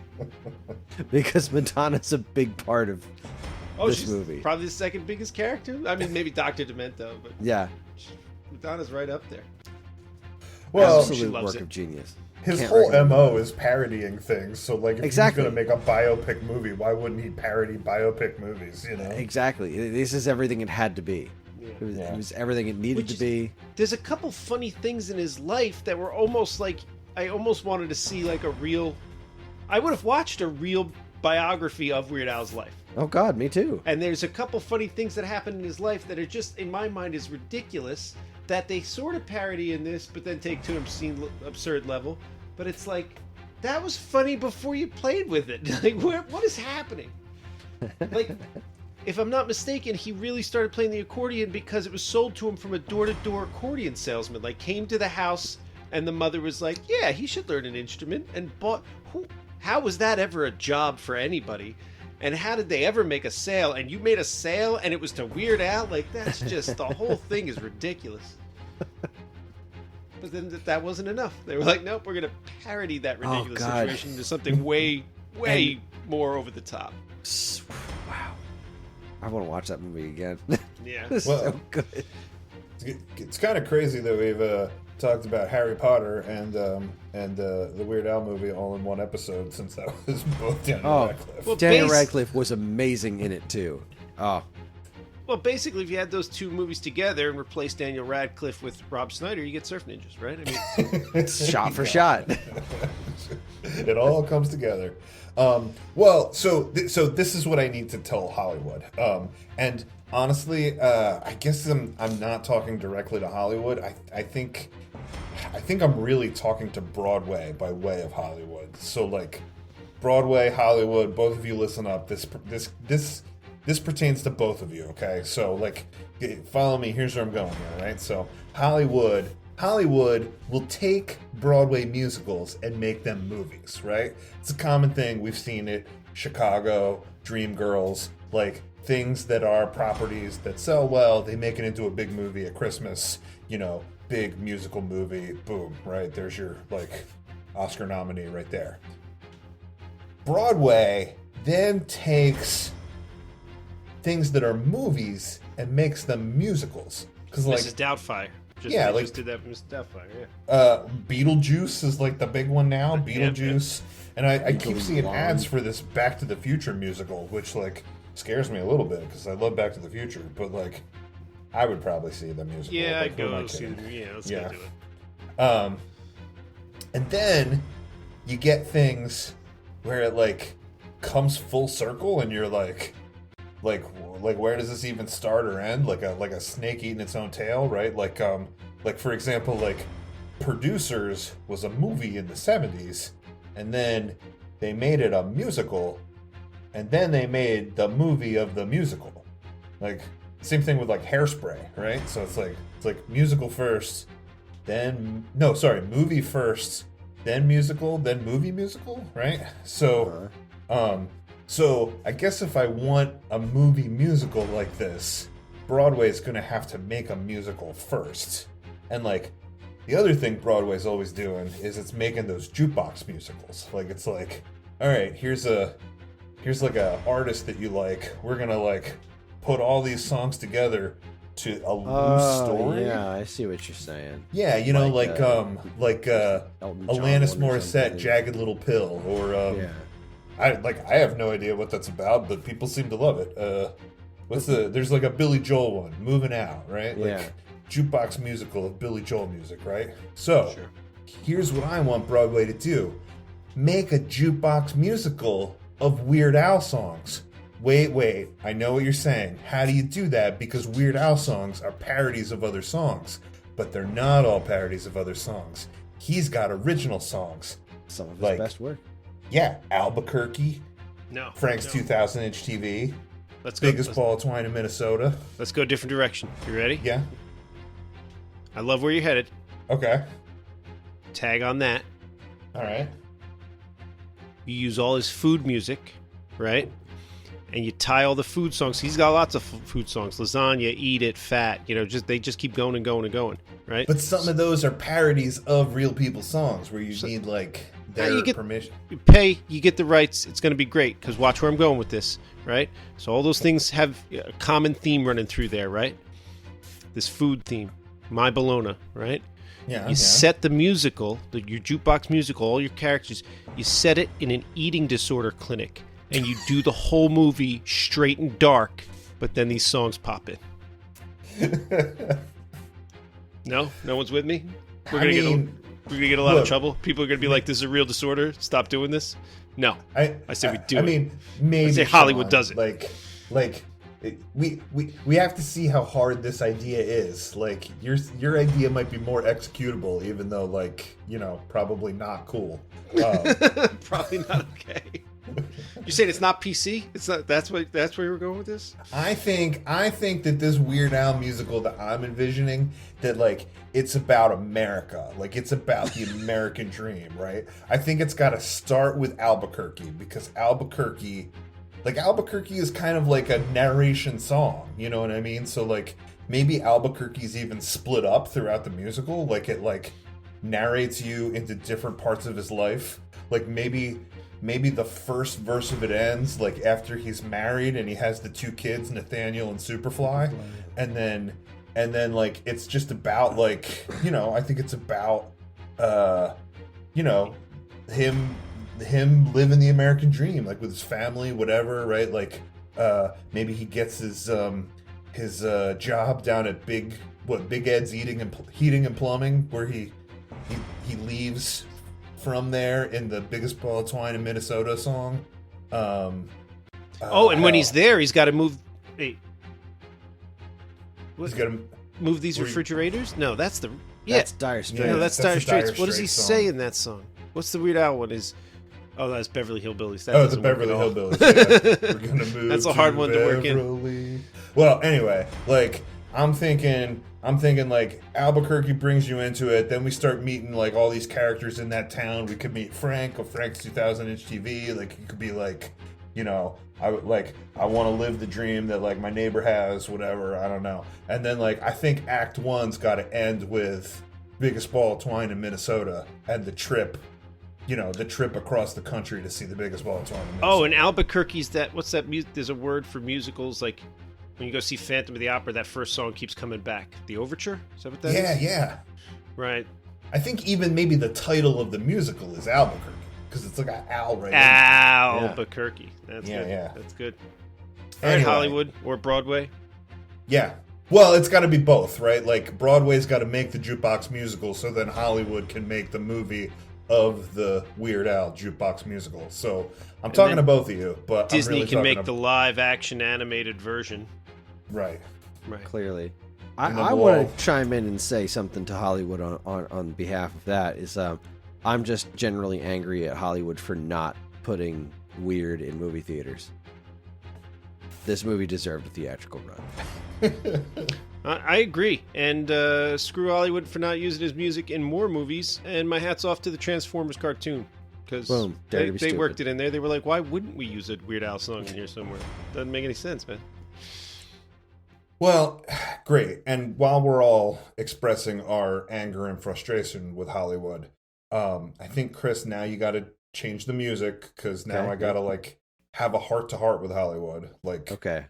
Because Madonna's a big part of this she's movie. Probably the second biggest character. I mean, maybe Dr. Demento, but Yeah. Madonna's right up there. Well, She Absolute loves work it. of genius. his Can't whole recommend MO is parodying things. So, like, if Exactly. he's going to make a biopic movie, why wouldn't he parody biopic movies, you know? Exactly. This is everything it had to be. Yeah. It was everything it needed Which to is- be. There's a couple funny things in his life that were almost like, I almost wanted to see like a real, I would have watched a real biography of Weird Al's life. Oh God, me too. And there's a couple funny things that happen in his life that are just, in my mind, is ridiculous, that they sort of parody in this, but then take to an obscene, absurd level. But it's like, that was funny before you played with it. Like, what is happening? Like, if I'm not mistaken, he really started playing the accordion because it was sold to him from a door-to-door accordion salesman. Like, came to the house, and the mother was like, yeah, he should learn an instrument, and bought... How was that ever a job for anybody? And how did they ever make a sale? And you made a sale, and it was to Weird Al? Like, that's just... the whole thing is ridiculous. But then that wasn't enough. They were like, nope, we're going to parody that ridiculous God. situation into something way more over the top. Wow. I want to watch that movie again. Yeah. It's Well, so good. It's kind of crazy that we've talked about Harry Potter and the Weird Al movie all in one episode, since that was both Daniel Oh, Radcliffe. Well, Daniel Radcliffe was amazing in it too. Oh, Well, basically, if you had those two movies together and replaced Daniel Radcliffe with Rob Schneider, you get Surf Ninjas, right? I mean, shot for shot. It all comes together. Well, so this is what I need to tell Hollywood. And honestly, I guess I'm not talking directly to Hollywood. I think I'm really talking to Broadway by way of Hollywood. So, like, Broadway, Hollywood, both of you listen up. This pertains to both of you, okay? So, like, follow me. Here's where I'm going here, right? So, Hollywood will take Broadway musicals and make them movies, right? It's a common thing. We've seen it. Chicago, Dreamgirls, like, things that are properties that sell well, they make it into a big movie at Christmas, you know, big musical movie, boom, right? There's your, like, Oscar nominee right there. Broadway then takes things that are movies and makes them musicals. Because, like, Mrs. Doubtfire. Yeah, like- just did that for Mrs. Doubtfire, yeah. Beetlejuice is like the big one now. Yeah, Beetlejuice, and I keep seeing Blonde. ads for this Back to the Future musical, which, like, scares me a little bit because I love Back to the Future, but, like, I would probably see the musical. Yeah, like, I'd who am I go see kidding? them. Yeah, let's Yeah. go do it. And then you get things where it, like, comes full circle, and you're like where does this even start or end? Like a snake eating its own tail, right? Like for example, like, Producers was a movie in the 70s, and then they made it a musical, and then they made the movie of the musical. Like, same thing with, like, Hairspray, right? So it's like musical first, then movie first, then musical, then movie musical, right? So so I guess if I want a movie musical like this, Broadway's gonna have to make a musical first. And, like, the other thing Broadway's always doing is it's making those jukebox musicals. Like, it's like, all right, here's like a artist that you like. We're gonna, like, put all these songs together to a loose story. Yeah, I see what you're saying. Yeah, you know, Like, like Elton John Alanis one or Morissette, something. Jagged Little Pill, or Yeah. I have no idea what that's about, but people seem to love it. There's like a Billy Joel one, Moving Out, right? Like, Yeah. jukebox musical of Billy Joel music, right? So, Sure. here's what I want Broadway to do. make a jukebox musical of Weird Al songs. Wait, I know what you're saying. How do you do that? Because Weird Al songs are parodies of other songs, but they're not all parodies of other songs. He's got original songs. Some of his Like- best work. Yeah, Albuquerque, No. Frank's no. 2000-inch TV, Let's go. Biggest Ball of Twine in Minnesota. Let's go a different direction. You ready? Yeah, I love where you're headed. okay, Tag on that. all right. You use all his food music, right? And you tie all the food songs. He's got lots of food songs: lasagna, eat it, fat. You know, they just keep going and going and going, right? But some of those are parodies of real people's songs where you need like their you get- permission. You pay, you get the rights. It's going to be great because watch where I'm going with this, right? So all those things have a common theme running through there, right? This food theme, my bologna, right? Yeah, You set the musical, your jukebox musical, all your characters, you set it in an eating disorder clinic, and you do the whole movie straight and dark, but then these songs pop in. No one's with me. We're gonna get a lot of look, trouble. People are gonna be like, "This is a real disorder. Stop doing this." No, I say we do I it. mean, maybe I say Hollywood Sean, does it. We have to see how hard this idea is. Like your idea might be more executable, even though probably not cool. Probably not okay. You're saying it's not PC? It's not. That's where you were going with this. I think that this Weird Al musical that I'm envisioning, that it's about America, it's about the American dream, right? I think it's got to start with Albuquerque, because Albuquerque is kind of like a narration song, you know what I mean? So maybe Albuquerque's even split up throughout the musical, it narrates you into different parts of his life. Maybe the first verse of it ends after he's married and he has the two kids, Nathaniel and Superfly, and then it's just about I think it's about him living the American dream with his family, whatever, right? Maybe he gets his job down at Big Ed's Heating and Plumbing, where he leaves from there in the Biggest Ball of Twine in Minnesota song. And when he's there, he's got to move. Hey, he's got to move these refrigerators. No, that's the That's Dire Straits. No, that's that's Dire the Straits. Dire What does he Straits say song. in that song? What's the Weird Al one? That's Beverly Hillbillies. That the doesn't work Beverly at all. Hillbillies. Yeah. We're gonna move. That's a hard one to work in. in. Well, anyway, I'm thinking Albuquerque brings you into it. Then we start meeting all these characters in that town. We could meet Frank of Frank's 2000-inch TV. It could be I want to live the dream that my neighbor has, whatever. I don't know. And then I think Act 1's got to end with Biggest Ball of Twine in Minnesota and the trip. The trip across the country to see the Biggest Ball of Twine in Minnesota. Oh, and Albuquerque's that. What's that music? There's a word for musicals when you go see Phantom of the Opera. That first song keeps coming back. The overture. Is that what that is? Yeah. Right. I think even maybe the title of the musical is Albuquerque, because it's an Al right in Albuquerque. That's Yeah, good. yeah. That's good. All right, Anyway. Hollywood or Broadway. Yeah. Well, it's got to be both, right? Broadway's got to make the jukebox musical, so then Hollywood can make the movie of the Weird Al jukebox musical. So I'm talking then to both of you, but Disney I'm really can make talking the live action animated version. right. Right. Clearly. And then I we'll want all- to chime in and say something to Hollywood on behalf of that. I'm just generally angry at Hollywood for not putting Weird in movie theaters. This movie deserved a theatrical run. I agree, and screw Hollywood for not using his music in more movies. And my hat's off to the Transformers cartoon, because Boom. Dare to be they stupid. worked it in there. They were like, "Why wouldn't we use a Weird Al song in here somewhere?" Doesn't make any sense, man. Well, great. And while we're all expressing our anger and frustration with Hollywood, I think, Kris, now you got to change the music, because now Okay. I got to have a heart-to-heart with Hollywood. Okay.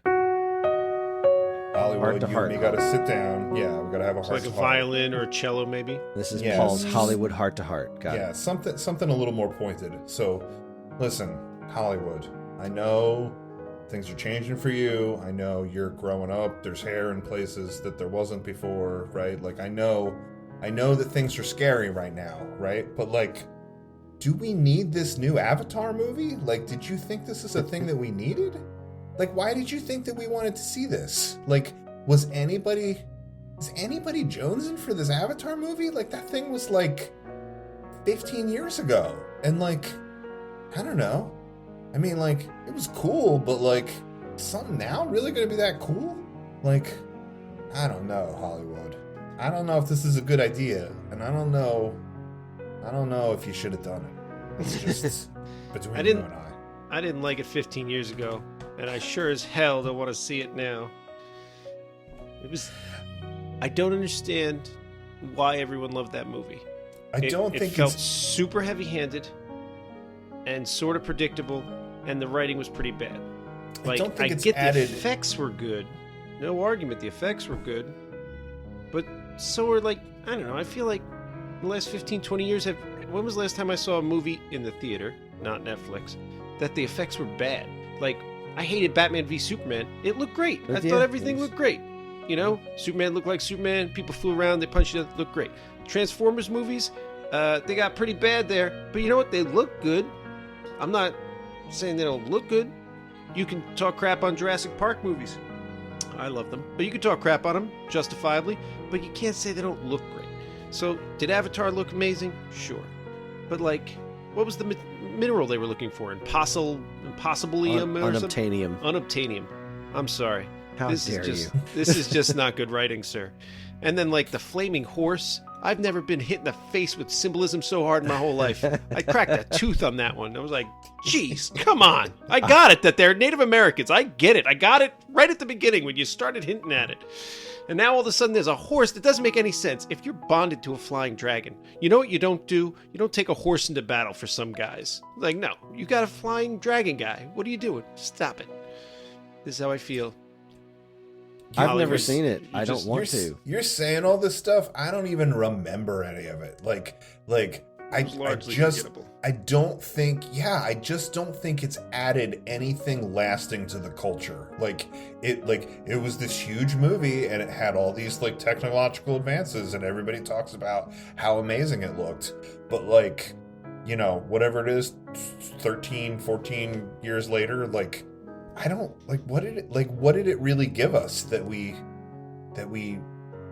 Hollywood, you Heart-to-heart. and me got to sit down. Yeah, we got to have a It's like a heart-to-heart. violin or a cello, maybe. This is Yes. Paul's Hollywood heart to heart. Got Yeah, it. something a little more pointed. So, listen, Hollywood, I know things are changing for you. I know you're growing up. There's hair in places that there wasn't before, right? I know that things are scary right now, right? But do we need this new Avatar movie? Like, did you think this is a thing that we needed? Like, why did you think that we wanted to see this? Like, was anybody jonesing for this Avatar movie? Like, that thing was like 15 years ago. And like, I don't know. I mean, like, it was cool, but like, something now really gonna be that cool? Like, I don't know, Hollywood. I don't know if this is a good idea, and I don't know if you should have done it. It's just between you and I. I didn't like it 15 years ago, and I sure as hell don't want to see it now. I don't understand why everyone loved that movie. It felt super heavy-handed and sort of predictable, and the writing was pretty bad. Like, I get the effects were good. No argument, the effects were good. But so are, like, I don't know, I feel like the last 15, 20 years when was the last time I saw a movie in the theater, not Netflix, that the effects were bad? Like, I hated Batman v Superman. It looked great. I thought everything looked great. You know, Superman looked like Superman. People flew around. They punched each other. Looked great. Transformers movies, they got pretty bad there. But you know what? They look good. I'm not saying they don't look good. You can talk crap on Jurassic Park movies. I love them. But you can talk crap on them, justifiably. But you can't say they don't look great. So, did Avatar look amazing? Sure. But, like, what was the mineral they were looking for? Impossibilium or something? Unobtainium. Unobtainium. I'm sorry. How dare you? This is just not good writing, sir. And then, like, the flaming horse. I've never been hit in the face with symbolism so hard in my whole life. I cracked a tooth on that one. I was like, geez, come on. I got it that they're Native Americans. I get it. I got it right at the beginning when you started hinting at it. And now all of a sudden there's a horse that doesn't make any sense. If you're bonded to a flying dragon, you know what you don't do? You don't take a horse into battle for some guys. Like, no, you got a flying dragon guy. What are you doing? Stop it. This is how I feel. I've never seen it. I don't want to. You're saying all this stuff. I don't even remember any of it. I just don't think it's added anything lasting to the culture. It was this huge movie and it had all these like technological advances and everybody talks about how amazing it looked. But like, you know, whatever it is, 13, 14 years later, like, I don't like what did it really give us that we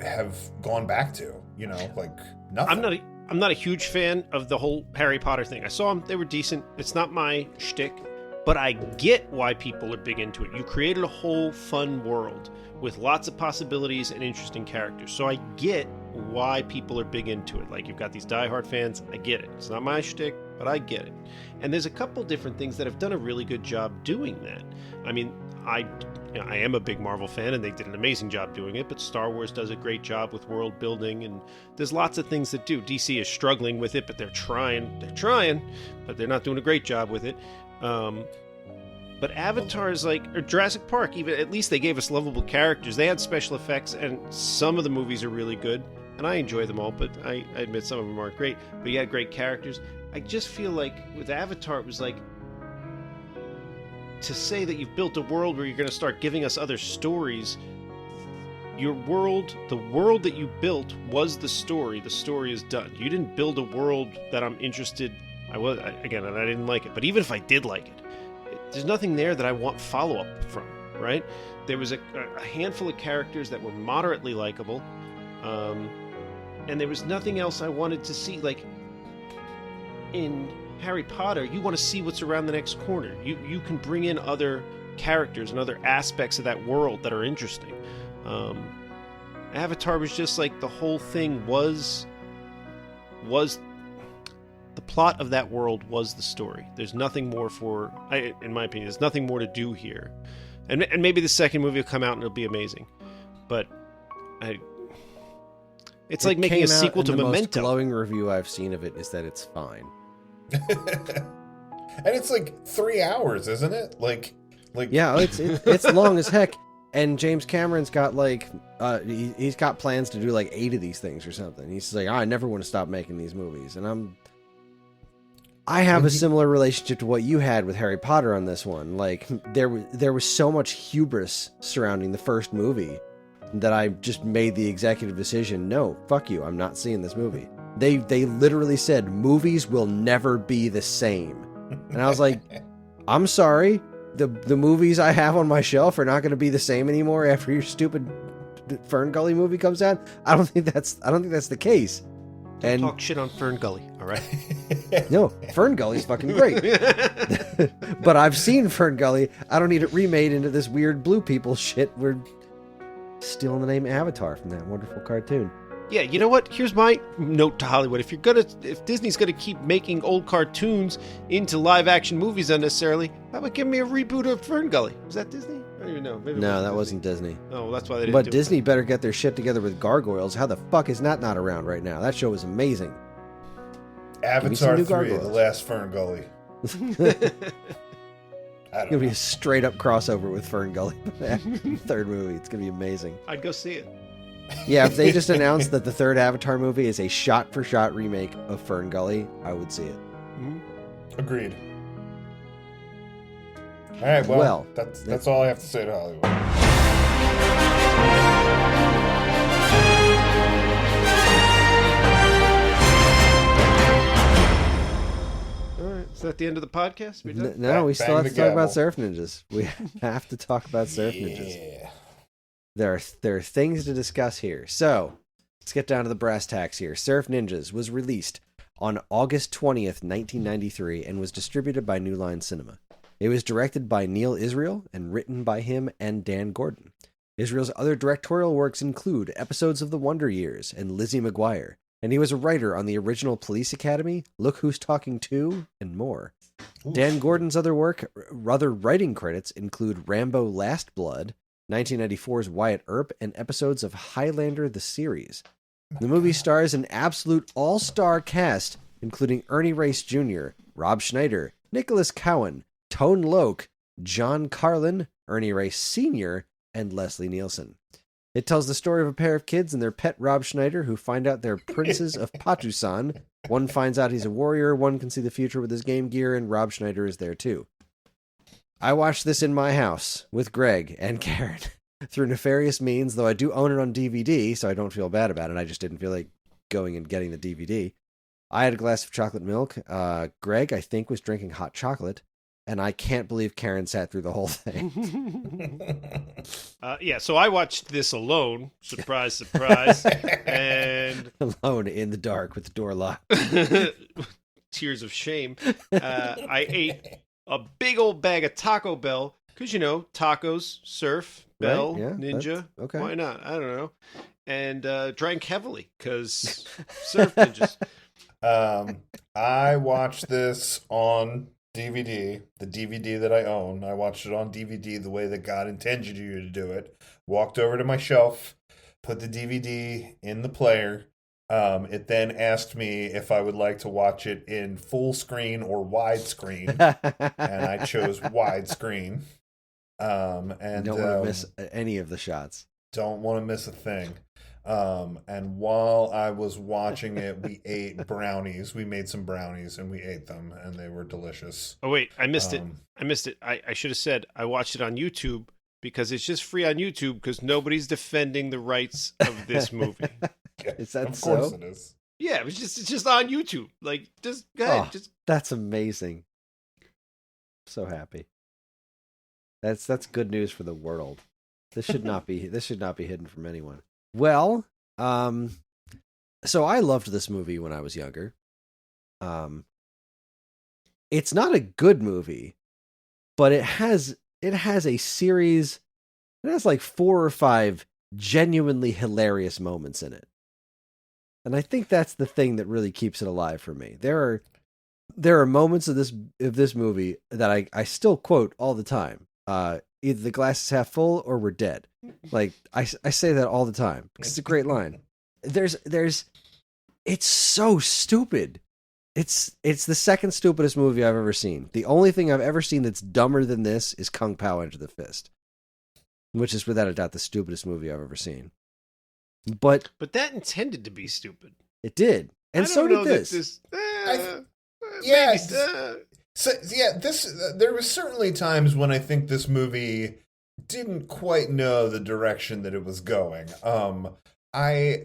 have gone back to, you know, like nothing. I'm not a huge fan of the whole Harry Potter thing. I saw them, they were decent. It's not my shtick, but I get why people are big into it. You created a whole fun world with lots of possibilities and interesting characters. So I get why people are big into it. Like, you've got these diehard fans. I get it. It's not my shtick, but I get it. And there's a couple different things that have done a really good job doing that. I mean, I am a big Marvel fan, and they did an amazing job doing it, but Star Wars does a great job with world building, and there's lots of things that do. DC is struggling with it, but they're trying, but they're not doing a great job with it. But Avatar is like, or Jurassic Park, even, at least they gave us lovable characters. They had special effects, and some of the movies are really good, and I enjoy them all, but I admit some of them aren't great, but you had great characters. I just feel like with Avatar, it was like, to say that you've built a world where you're going to start giving us other stories, the world that you built was the story is done. You didn't build a world that I'm interested, and I didn't like it, but even if I did like it, there's nothing there that I want follow-up from, right? There was a handful of characters that were moderately likable, and there was nothing else I wanted to see. Like, in Harry Potter, you want to see what's around the next corner. You can bring in other characters and other aspects of that world that are interesting. Avatar was just like, the whole thing was the plot of that world was the story. There's nothing more in my opinion, there's nothing more to do here. And maybe the second movie will come out and it'll be amazing. But it's like making a sequel to Memento. The most glowing review I've seen of it is that it's fine. And it's like 3 hours, isn't it? Like yeah, it's long as heck. And James Cameron's got like he's got plans to do like 8 of these things or something. He's like, I never want to stop making these movies. And I have a similar relationship to what you had with Harry Potter on this one. Like, there was so much hubris surrounding the first movie that I just made the executive decision, no, fuck you, I'm not seeing this movie. They literally said movies will never be the same. And I was like, I'm sorry. The movies I have on my shelf are not going to be the same anymore after your stupid Fern Gully movie comes out. I don't think that's the case. Don't talk shit on Fern Gully, all right? No, Fern Gully's fucking great. But I've seen Fern Gully. I don't need it remade into this weird blue people shit. We're stealing the name Avatar from that wonderful cartoon. Yeah, you know what? Here's my note to Hollywood. If Disney's gonna keep making old cartoons into live action movies unnecessarily, how about give me a reboot of Fern Gully? Was that Disney? I don't even know. Maybe No, that wasn't Disney. Oh, well, that's why they didn't But do Disney better get their shit together with Gargoyles. How the fuck is that not around right now? That show is amazing. Avatar new 3, Gargoyles. The Last Fern Gully. I It's don't gonna be know. a straight up crossover with Fern Gully. Third movie. It's gonna be amazing. it. I'd go see it. Yeah, if they just announced that the third Avatar movie is a shot for shot remake of Fern Gully, I would see it. Agreed. All right, well, that's all I have to say to Hollywood. All right, is that the end of the podcast? We done? No, we still Bang have the to talk about gavel. Surf Ninjas. We have to talk about Surf Ninjas. Yeah. There are things to discuss here. So, let's get down to the brass tacks here. Surf Ninjas was released on August 20th, 1993, and was distributed by New Line Cinema. It was directed by Neil Israel and written by him and Dan Gordon. Israel's other directorial works include episodes of The Wonder Years and Lizzie McGuire, and he was a writer on the original Police Academy, Look Who's Talking To, and more. Dan Gordon's other writing credits include Rambo Last Blood, 1994's Wyatt Earp, and episodes of Highlander the series. The movie stars an absolute all-star cast, including Ernie Race Jr., Rob Schneider, Nicholas Cowan, Tone Loc, John Carlin, Ernie Race Sr., and Leslie Nielsen. It tells the story of a pair of kids and their pet Rob Schneider who find out they're princes of Patusan. One finds out he's a warrior, one can see the future with his game gear, and Rob Schneider is there too. I watched this in my house with Greg and Karen through nefarious means, though I do own it on DVD, so I don't feel bad about it. I just didn't feel like going and getting the DVD. I had a glass of chocolate milk. Greg, I think, was drinking hot chocolate. And I can't believe Karen sat through the whole thing. Yeah, so I watched this alone. Surprise, surprise. And Alone in the dark with the door locked. tears of shame. I ate a big old bag of Taco Bell because, you know, tacos, surf, Bell, Right, yeah, Ninja. that's- okay. Why not? I don't know. And drank heavily because surf ninjas. I watched this on DVD, the DVD that I own. I watched it on DVD the way that God intended you to do it. Walked over to my shelf, put the DVD in the player. It then asked me if I would like to watch it in full screen or widescreen, and I chose widescreen. And Don't want to miss any of the shots. don't want to miss a thing. And while I was watching it, we ate brownies. We made some brownies and we ate them, and they were delicious. Oh, wait, I missed it. I should have said I watched it on YouTube because it's just free on YouTube because nobody's defending the rights of this movie. Is that Of course so? it is. Yeah, it's just on YouTube. Like, just go ahead. Oh. Just That's amazing. So happy. That's good news for the world. This should not be hidden from anyone. Well, so I loved this movie when I was younger. It's not a good movie, but it has a series. It has like 4 or 5 genuinely hilarious moments in it. And I think that's the thing that really keeps it alive for me. There are moments of this movie that I still quote all the time. Either the glass is half full or we're dead. Like I say that all the time because it's a great line. It's so stupid. It's the second stupidest movie I've ever seen. The only thing I've ever seen that's dumber than this is Kung Pao Enter the Fist, which is without a doubt the stupidest movie I've ever seen. But that intended to be stupid. it did, and I so don't did know this. Yeah, maybe, So yeah, there was certainly times when I think this movie didn't quite know the direction that it was going. I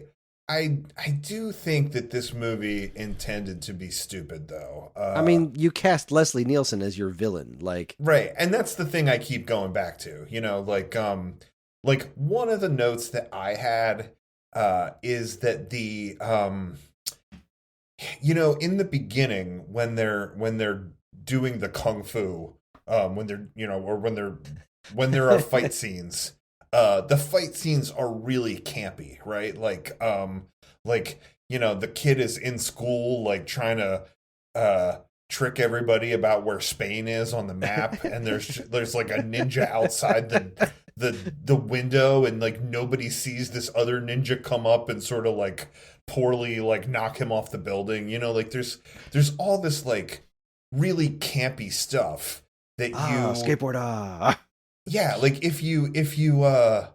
I do think that this movie intended to be stupid, though. I mean, you cast Leslie Nielsen as your villain, like Right, and that's the thing I keep going back to. Like one of the notes that I had is that in the beginning when they're doing the kung fu, when they're or when there are fight scenes, the fight scenes are really campy, right? The kid is in school, like trying to trick everybody about where Spain is on the map, and there's like a ninja outside the window, and like nobody sees this other ninja come up and sort of like poorly like knock him off the building. Like there's all this like really campy stuff that skateboard. Yeah, like if it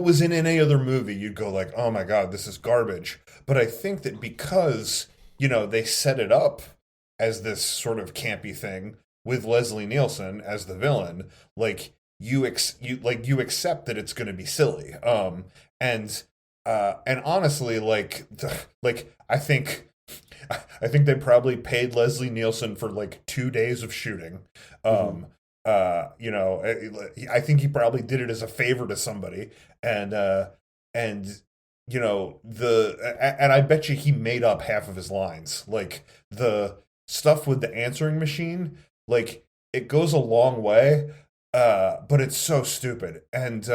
was in any other movie, you'd go like, oh my God, this is garbage. But I think that because, they set it up as this sort of campy thing with Leslie Nielsen as the villain, like you accept that it's going to be silly. And honestly, I think they probably paid Leslie Nielsen for like 2 days of shooting. I think he probably did it as a favor to somebody, and I bet you he made up half of his lines. Like the stuff with the answering machine, like it goes a long way, but it's so stupid, and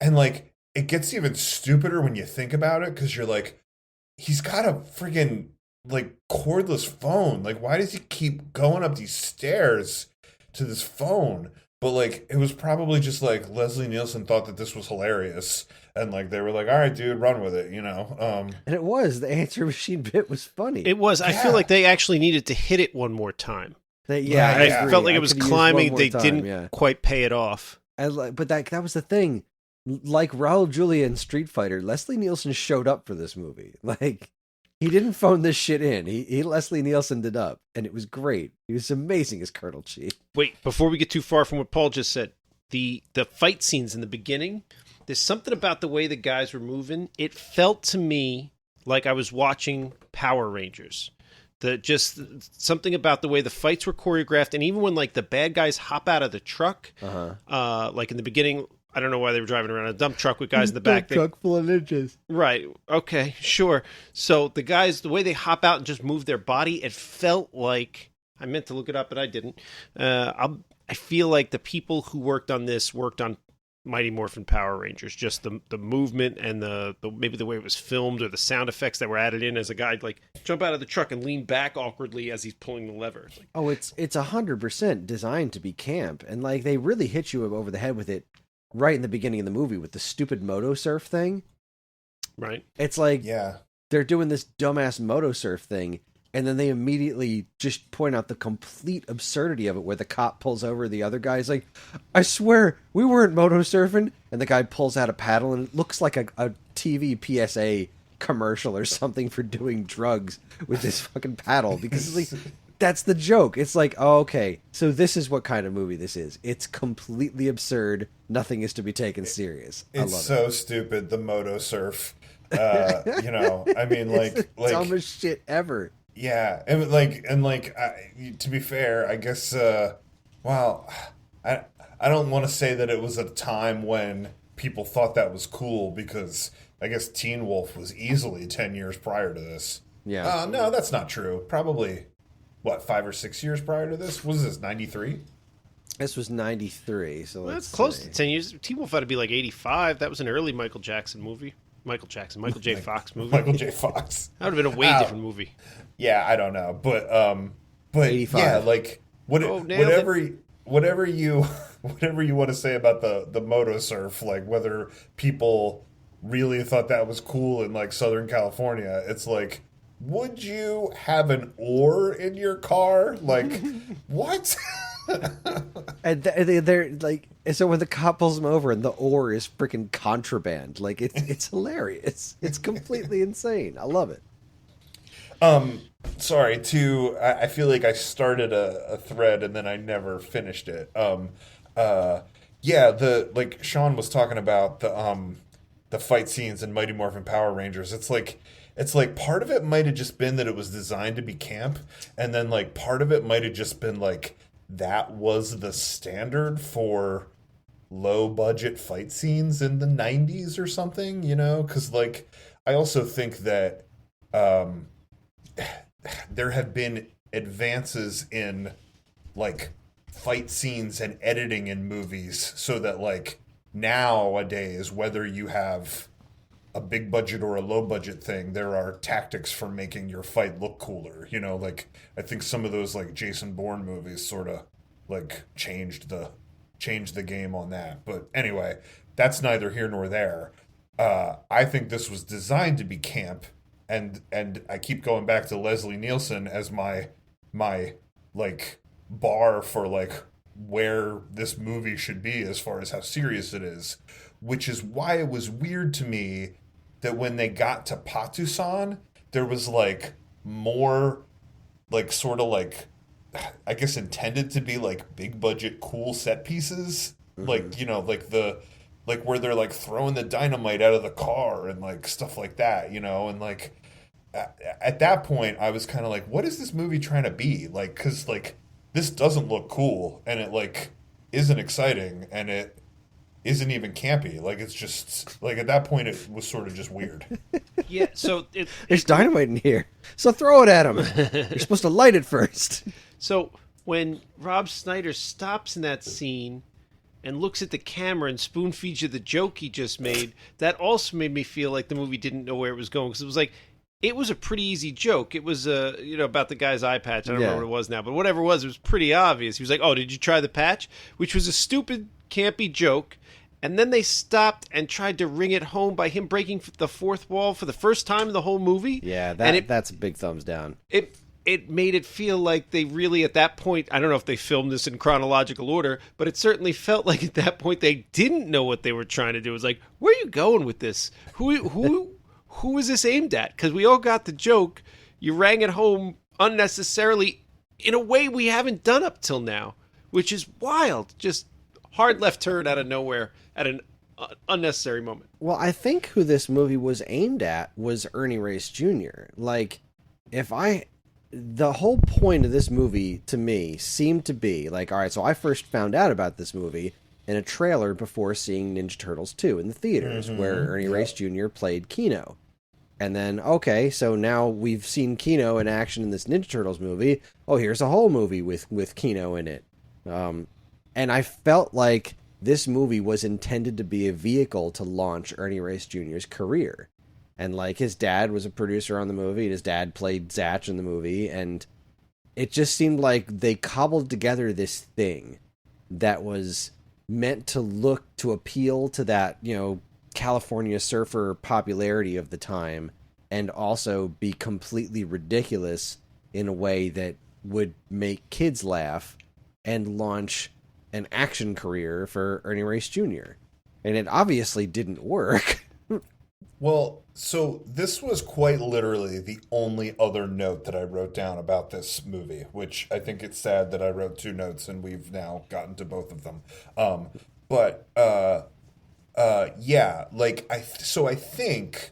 like it gets even stupider when you think about it, because you're like, he's got a friggin' like cordless phone. Like, why does he keep going up these stairs to this phone? But like, it was probably just like Leslie Nielsen thought that this was hilarious, and like they were like, all right, dude, run with it, And it was, the answer machine bit was funny. It was. I feel like they actually needed to hit it one more time. I felt like it was climbing. They didn't quite pay it off. But that was the thing. Like Raul Julia in Street Fighter, Leslie Nielsen showed up for this movie. Like, he didn't phone this shit in. He Leslie Nielsen'd it up, and it was great. He was amazing as Colonel Chi. Wait, before we get too far from what Paul just said, the fight scenes in the beginning, there's something about the way the guys were moving. It felt to me like I was watching Power Rangers. Just something about the way the fights were choreographed, and even when like the bad guys hop out of the truck, like in the beginning, I don't know why they were driving around a dump truck with guys in the back. Truck full of ninjas. Right. Okay. Sure. So the guys, the way they hop out and just move their body, it felt like, I meant to look it up, but I didn't. I feel like the people who worked on this worked on Mighty Morphin Power Rangers. Just the movement and the maybe the way it was filmed, or the sound effects that were added in as a guy like jump out of the truck and lean back awkwardly as he's pulling the lever. It's 100% designed to be camp, and like they really hit you over the head with it right in the beginning of the movie with the stupid moto surf thing. Right. It's like, they're doing this dumbass moto surf thing, and then they immediately just point out the complete absurdity of it, where the cop pulls over the other guy. He's like, I swear we weren't moto surfing. And the guy pulls out a paddle, and it looks like a TV PSA commercial or something for doing drugs with this fucking paddle, because it's like, that's the joke. It's like, oh, okay, so this is what kind of movie this is. It's completely absurd. Nothing is to be taken serious. It's so stupid, the moto surf. I mean, like, it's the dumbest shit ever. Yeah, and to be fair, I guess, I don't want to say that it was a time when people thought that was cool, because I guess Teen Wolf was easily 10 years prior to this. Yeah. No, that's not true. Probably, 5 or 6 years prior to this? Was this 93? This was 93, so that's close to 10 years. Teen Wolf had to be like 85. That was an early Michael Jackson movie. Michael J. Fox movie. Michael J. Fox. That would have been a way different movie. Yeah, I don't know, but 85. Yeah, like whatever you want to say about the moto surf, like whether people really thought that was cool in like Southern California, it's like, would you have an oar in your car? Like, what? And they're like, so when the cop pulls them over and the oar is freaking contraband, like it's hilarious. It's completely insane. I love it. Sorry, I feel like I started a thread and then I never finished it. Sean was talking about the fight scenes in Mighty Morphin Power Rangers. It's like part of it might have just been that it was designed to be camp, and then like part of it might have just been like that was the standard for low budget fight scenes in the 90s or something, you know? Because like I also think that there have been advances in like fight scenes and editing in movies so that like nowadays, whether you have a big budget or a low budget thing, there are tactics for making your fight look cooler. You know, like I think some of those like Jason Bourne movies sort of like changed the game on that. But anyway, that's neither here nor there. I think this was designed to be camp, and I keep going back to Leslie Nielsen as my like bar for like where this movie should be as far as how serious it is, which is why it was weird to me that when they got to Patusan, there was like more like sort of like I guess intended to be like big budget cool set pieces, like you know like where they're like throwing the dynamite out of the car and like stuff like that, you know, and like at that point I was kind of like, what is this movie trying to be like? Because like this doesn't look cool, and it like isn't exciting, and it isn't even campy. Like it's just like at that point it was sort of just weird. Yeah, so There's dynamite in here, so throw it at him. You're supposed to light it first. So when Rob Schneider stops in that scene and looks at the camera and spoon feeds you the joke he just made, that also made me feel like the movie didn't know where it was going, because it was like, it was a pretty easy joke. It was about the guy's eye patch. I don't remember what it was now, but whatever it was pretty obvious. He was like, "Oh, did you try the patch?" Which was a stupid, campy joke. And then they stopped and tried to ring it home by him breaking the fourth wall for the first time in the whole movie. Yeah, that's a big thumbs down. It made it feel like they really, at that point, I don't know if they filmed this in chronological order, but it certainly felt like at that point they didn't know what they were trying to do. It was like, where are you going with this? Who is this aimed at? Because we all got the joke. You rang it home unnecessarily in a way we haven't done up till now, which is wild. Just hard left turn out of nowhere at an unnecessary moment. Well, I think who this movie was aimed at was Ernie Reyes Jr. Like, the whole point of this movie to me seemed to be like, all right, so I first found out about this movie in a trailer before seeing Ninja Turtles 2 in the theaters, where Ernie Reyes Jr. played Keno. And then, okay, so now we've seen Keno in action in this Ninja Turtles movie. Oh, here's a whole movie with Keno in it. And I felt like this movie was intended to be a vehicle to launch Ernie Reyes Jr.'s career. And, like, his dad was a producer on the movie, and his dad played Zatch in the movie, and it just seemed like they cobbled together this thing that was meant to appeal to that, you know, California surfer popularity of the time, and also be completely ridiculous in a way that would make kids laugh and launch an action career for Ernie Reyes Jr. And it obviously didn't work. Well, so this was quite literally the only other note that I wrote down about this movie, which I think it's sad that I wrote 2 notes and we've now gotten to both of them. Yeah, like I think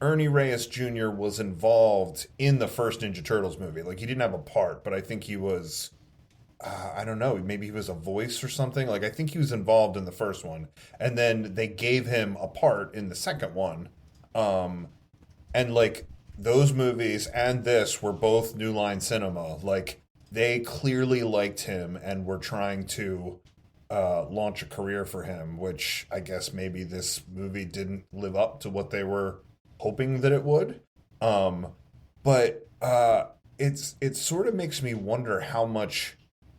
Ernie Reyes Jr. was involved in the first Ninja Turtles movie. Like he didn't have a part, but I think he was. I don't know, maybe he was a voice or something. Like I think he was involved in the first one, and then they gave him a part in the second one. And like those movies and this were both New Line Cinema. Like they clearly liked him and were trying to launch a career for him, which I guess maybe this movie didn't live up to what they were hoping that it would. But it sort of makes me wonder how much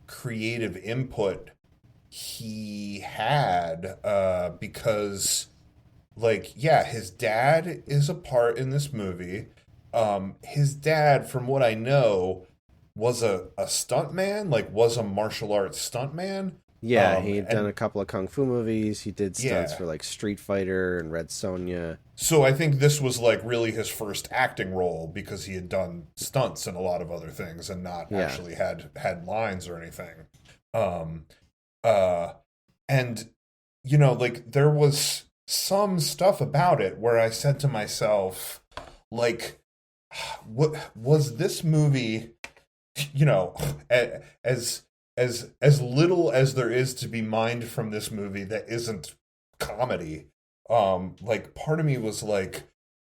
creative input he had, because like, yeah, his dad is a part in this movie. His dad, from what I know, was a stuntman, like was a martial arts stuntman. Yeah, he'd done a couple of kung fu movies. He did stunts for like Street Fighter and Red Sonja. So I think this was like really his first acting role, because he had done stunts and a lot of other things and not actually had lines or anything. And you know, like there was some stuff about it where I said to myself, like, what was this movie, you know, as little as there is to be mined from this movie that isn't comedy, like part of me was like,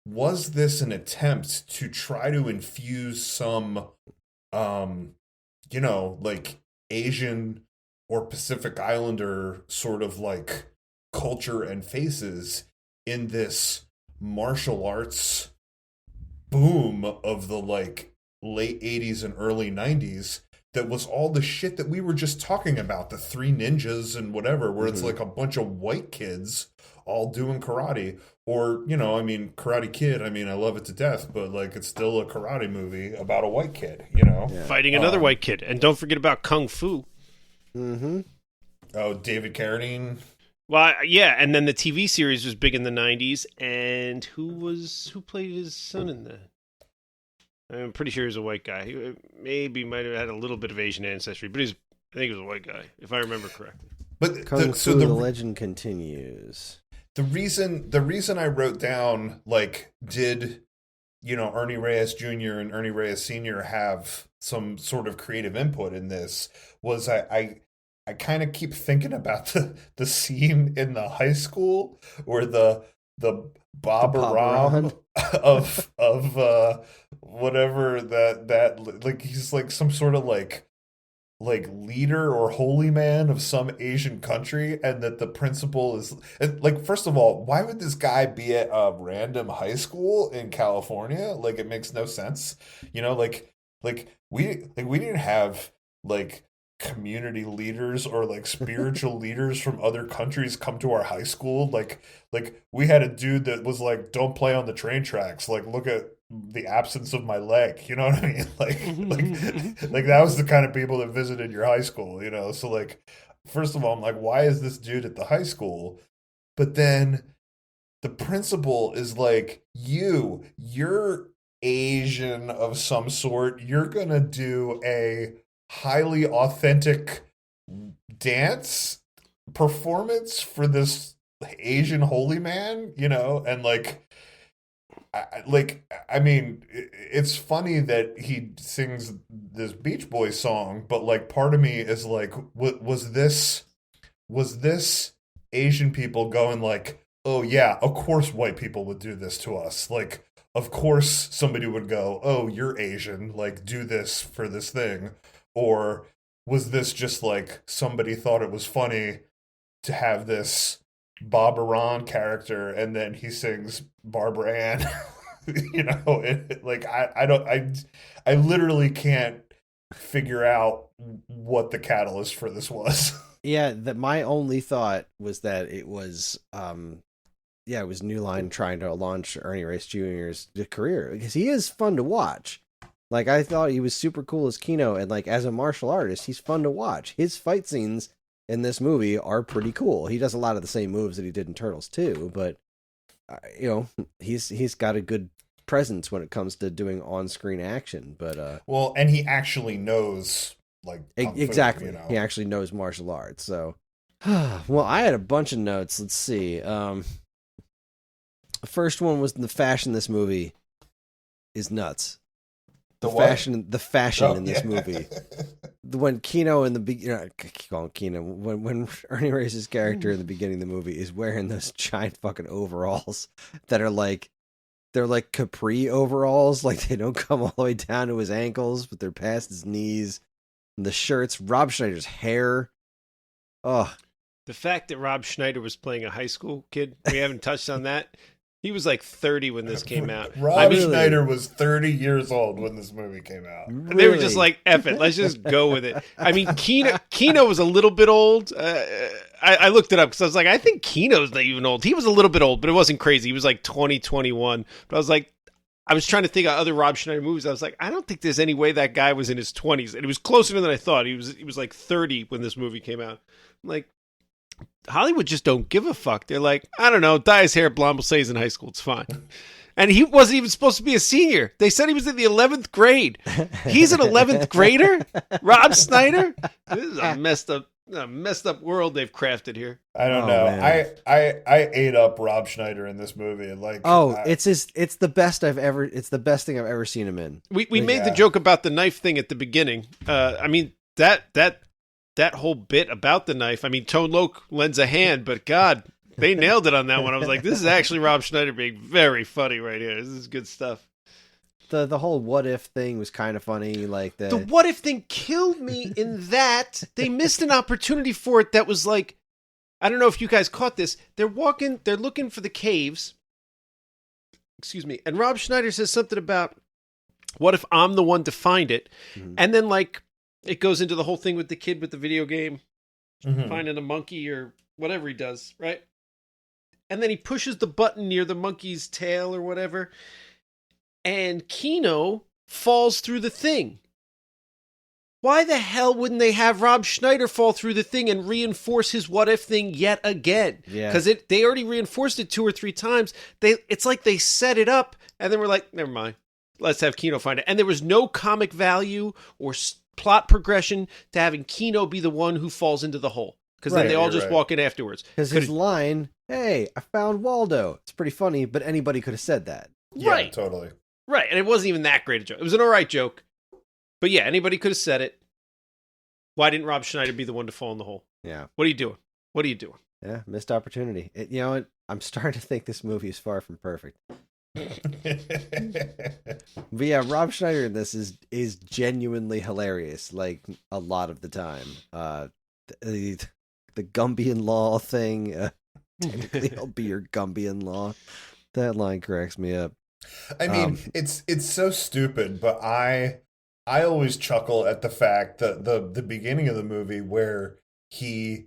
was this an attempt to try to infuse some you know, like Asian or Pacific Islander sort of like culture and faces in this martial arts boom of the like late 80s and early 90s that was all the shit that we were just talking about, the Three Ninjas and whatever, where it's like a bunch of white kids all doing karate. Or, you know, I mean, Karate Kid, I mean, I love it to death, but like it's still a karate movie about a white kid, you know? Yeah. Fighting another white kid. And don't forget about Kung Fu. Mm-hmm. Oh, David Carradine. Well, yeah, and then the TV series was big in the 90s, and who played his son in that? I'm pretty sure he was a white guy. He might have had a little bit of Asian ancestry, but I think he was a white guy, if I remember correctly. But Kung Fu, the legend continues. The reason I wrote down, like, did, you know, Ernie Reyes Jr. and Ernie Reyes Sr. have some sort of creative input in this was I kind of keep thinking about the scene in the high school where the Bob Aram of whatever that like he's like some sort of like leader or holy man of some Asian country, and that the principal is like, first of all, why would this guy be at a random high school in California? Like, it makes no sense, you know, like we didn't have like community leaders or like spiritual leaders from other countries come to our high school. Like we had a dude that was like, don't play on the train tracks, like look at the absence of my leg, you know what I mean? Like that was the kind of people that visited your high school, you know? So like, first of all, I'm like, why is this dude at the high school? But then the principal is like, you're Asian of some sort, you're gonna do a highly authentic dance performance for this Asian holy man, you know? And like, I mean, it's funny that he sings this Beach Boys song, but like part of me is like, was this Asian people going like, oh yeah, of course white people would do this to us. Like, of course somebody would go, oh, you're Asian, like do this for this thing. Or was this just like somebody thought it was funny to have this Bob Aran character, and then he sings Barbara Ann, you know, like I literally can't figure out what the catalyst for this was. Yeah, that my only thought was that it was it was New Line trying to launch Ernie Reyes Jr.'s career, because he is fun to watch. Like, I thought he was super cool as Kino, and like as a martial artist, he's fun to watch. His fight scenes in this movie are pretty cool. He does a lot of the same moves that he did in Turtles too, but you know, he's got a good presence when it comes to doing on-screen action. But well, and he actually knows like kung fu, exactly, you know? He actually knows martial arts. So, well, I had a bunch of notes. Let's see. The first one was the fashion in this movie is nuts. The fashion in this movie. When Kino in the beginning, Kino, when Ernie Reyes' character in the beginning of the movie is wearing those giant fucking overalls that are like, they're like capri overalls, like they don't come all the way down to his ankles, but they're past his knees. And the shirts, Rob Schneider's hair. Oh, the fact that Rob Schneider was playing a high school kid, we haven't touched on that. He was like 30 when this came out. Rob Schneider was 30 years old when this movie came out. And they were just like, F it, let's just go with it. I mean, Kino was a little bit old. I looked it up because I was like, I think Kino's not even old. He was a little bit old, but it wasn't crazy. He was like 20, 21. But I was like, I was trying to think of other Rob Schneider movies. I was like, I don't think there's any way that guy was in his 20s. And it was closer than I thought. He was like 30 when this movie came out. I'm like, Hollywood just don't give a fuck. They're like, I don't know, dye his hair blonde, we'll say he's in high school, it's fine. And he wasn't even supposed to be a senior. They said he was in the 11th grade. He's an 11th grader? Rob Schneider? This is a messed up A messed up world they've crafted here. I don't Oh, know. man. I ate up Rob Schneider in this movie. Like, It's the best thing I've ever seen him in. We made the joke about the knife thing at the beginning. I mean, that whole bit about the knife. I mean, Tone Loc lends a hand, but God, they nailed it on that one. I was like, this is actually Rob Schneider being very funny right here. This is good stuff. The whole what if thing was kind of funny. Like The what if thing killed me in that they missed an opportunity for it. That was like, I don't know if you guys caught this. They're looking for the caves. Excuse me. And Rob Schneider says something about, what if I'm the one to find it? Mhm. And then like it goes into the whole thing with the kid with the video game, Mhm. finding a monkey or whatever he does, right? And then he pushes the button near the monkey's tail or whatever. And Kino falls through the thing. Why the hell wouldn't they have Rob Schneider fall through the thing and reinforce his what if thing yet again? Yeah. Because they already reinforced it 2 or 3 times. It's like they set it up and then we're like, never mind. Let's have Kino find it. And there was no comic value or plot progression to having Kino be the one who falls into the hole. Because then Right, they all you're just right. walk in afterwards. Because his line, "Hey, I found Waldo." It's pretty funny, but anybody could have said that. Yeah, Right. totally. Right, and it wasn't even that great a joke. It was an all right joke. But yeah, anybody could have said it. Why didn't Rob Schneider be the one to fall in the hole? Yeah. What are you doing? What are you doing? Yeah, missed opportunity. You know what? I'm starting to think this movie is far from perfect. But yeah, Rob Schneider in this is genuinely hilarious, like a lot of the time. The Gumbian law thing. Technically, I'll be your Gumbian law. That line cracks me up. I mean, it's so stupid, but I always chuckle at the fact that the beginning of the movie where they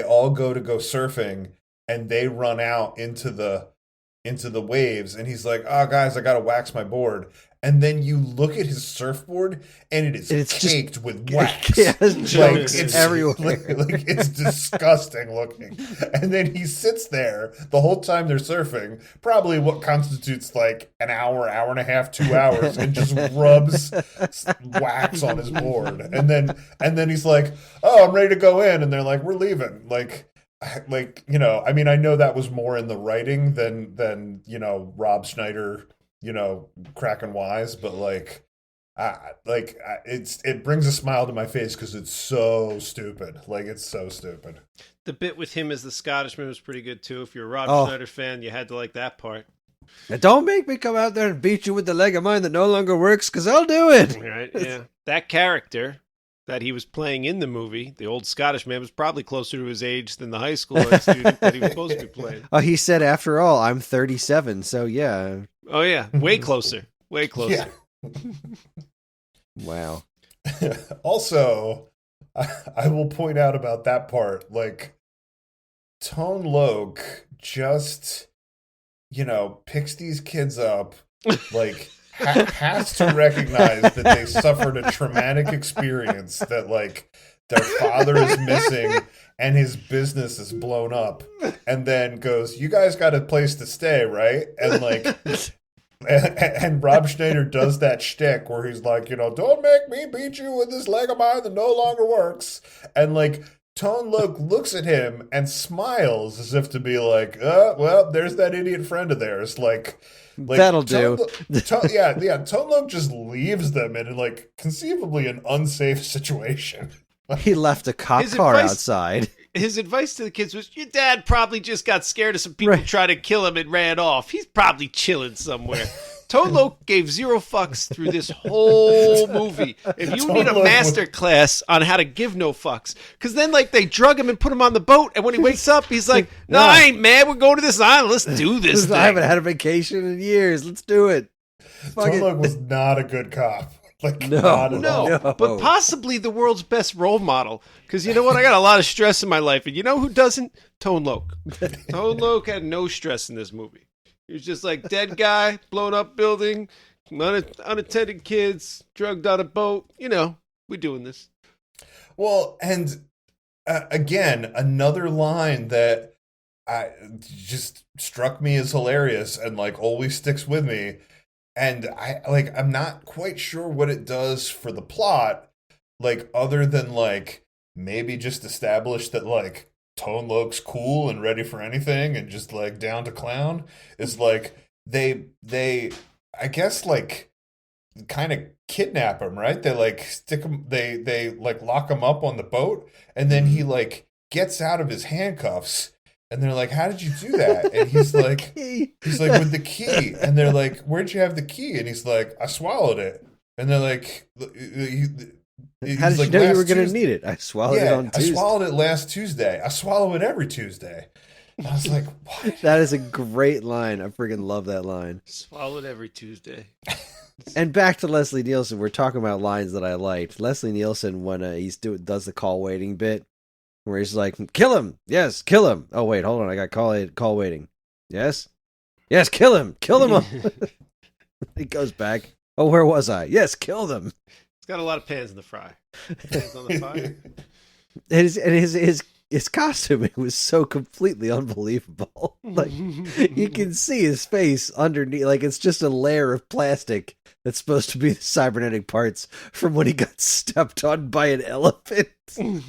all go surfing and they run out into the waves and he's like, "Oh guys, I gotta wax my board." And then you look at his surfboard and it's caked with wax. Yeah, jokes everywhere. Like it's disgusting looking. And then he sits there the whole time they're surfing, probably what constitutes like an hour and a half, 2 hours, and just rubs wax on his board. And then he's like, "Oh, I'm ready to go in." And they're like, "We're leaving." Like, you know, I mean, I know that was more in the writing than you know, Rob Schneider, you know, cracking wise, but it brings a smile to my face because it's so stupid. Like, it's so stupid. The bit with him as the Scottishman was pretty good too. If you're a Rob Schneider fan, you had to like that part. Now, don't make me come out there and beat you with the leg of mine that no longer works, because I'll do it. Right? Yeah. That character that he was playing in the movie, the old Scottish man, was probably closer to his age than the high school student that he was supposed to be playing. Oh, he said, "After all, I'm 37, so yeah." Oh yeah, way closer. Way closer. Yeah. Wow. Also, I will point out about that part, like, Tone Loc just, you know, picks these kids up, like, has to recognize that they suffered a traumatic experience, that, like, their father is missing and his business is blown up, and then goes, "You guys got a place to stay, right?" And, like... And Rob Schneider does that shtick where he's like, you know, "Don't make me beat you with this leg of mine that no longer works." And like Tone Loc looks at him and smiles as if to be like, well, there's that idiot friend of theirs. Like That'll do. Tone Loc just leaves them in like conceivably an unsafe situation. He left a cop His car advice- outside. His advice to the kids was, "Your dad probably just got scared of some people trying to kill him and ran off. He's probably chilling somewhere." Tone Loc gave 0 fucks through this whole movie. If you need a master class on how to give no fucks, because then like they drug him and put him on the boat, and when he wakes up, he's like, "No, I ain't mad. We're going to this island. Let's do this thing." I haven't had a vacation in years. Let's do it. Tone Loc was not a good cop. Like, No, not at all. no. But possibly the world's best role model. Because you know what? I got a lot of stress in my life. And you know who doesn't? Tone Loc. Tone Loc had no stress in this movie. He was just like, dead guy, blown up building, unattended kids, drugged on a boat. You know, we're doing this. Well, and again, another line that just struck me as hilarious and like always sticks with me. And I'm not quite sure what it does for the plot, like other than like maybe just establish that like Tone Loc's cool and ready for anything and just like down to clown is like they I guess like kind of kidnap him, right? They like stick him, they like lock him up on the boat, and then he like gets out of his handcuffs, and they're like, "How did you do that?" And he's like, "With the key." And they're like, "Where'd you have the key?" And he's like, "I swallowed it." And they're like, "How did you know you were going to need it?" I swallowed it on Tuesday. I swallowed it last Tuesday. I swallow it every Tuesday. And I was like, what? That is a great line. I freaking love that line. Swallowed every Tuesday. And back to Leslie Nielsen, we're talking about lines that I liked. Leslie Nielsen, when does the call waiting bit, where he's like, "Kill him, yes, kill him." Oh wait, hold on, I got call waiting. Yes, kill him all. He goes back. Oh, where was I? Yes, kill them. It's got a lot of pans in the fry. Pans on the fire. His costume, it was so completely unbelievable. Like, you can see his face underneath, like it's just a layer of plastic that's supposed to be the cybernetic parts from when he got stepped on by an elephant. It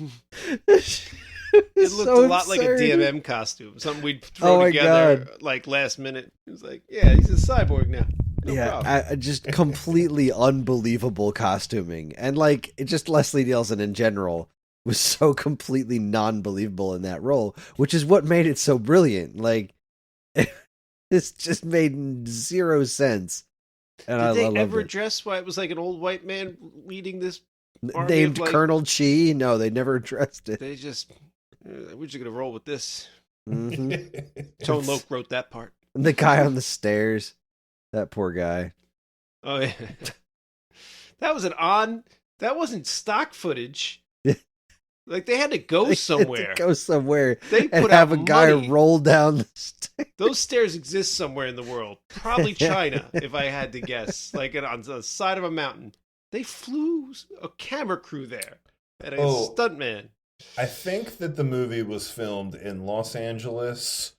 looked a lot like a DMM costume, something we'd throw together like last minute. It was like, yeah, he's a cyborg now. No problem. Just completely unbelievable costuming, and like it just Leslie Nielsen in general was so completely non-believable in that role, which is what made it so brilliant. Like, this just made zero sense. And Did they ever address why it was like an old white man leading this army named Colonel Chi? No, they never addressed it. They just, we're just gonna roll with this. Mm-hmm. Tone Loc wrote that part. The guy on the stairs, that poor guy. Oh yeah, that wasn't stock footage. Like, they had to go somewhere. They put have out a guy money. roll down the stairs. Those stairs exist somewhere in the world. Probably China, if I had to guess. Like, on the side of a mountain. They flew a camera crew there. And a stuntman. I think that the movie was filmed in Los Angeles,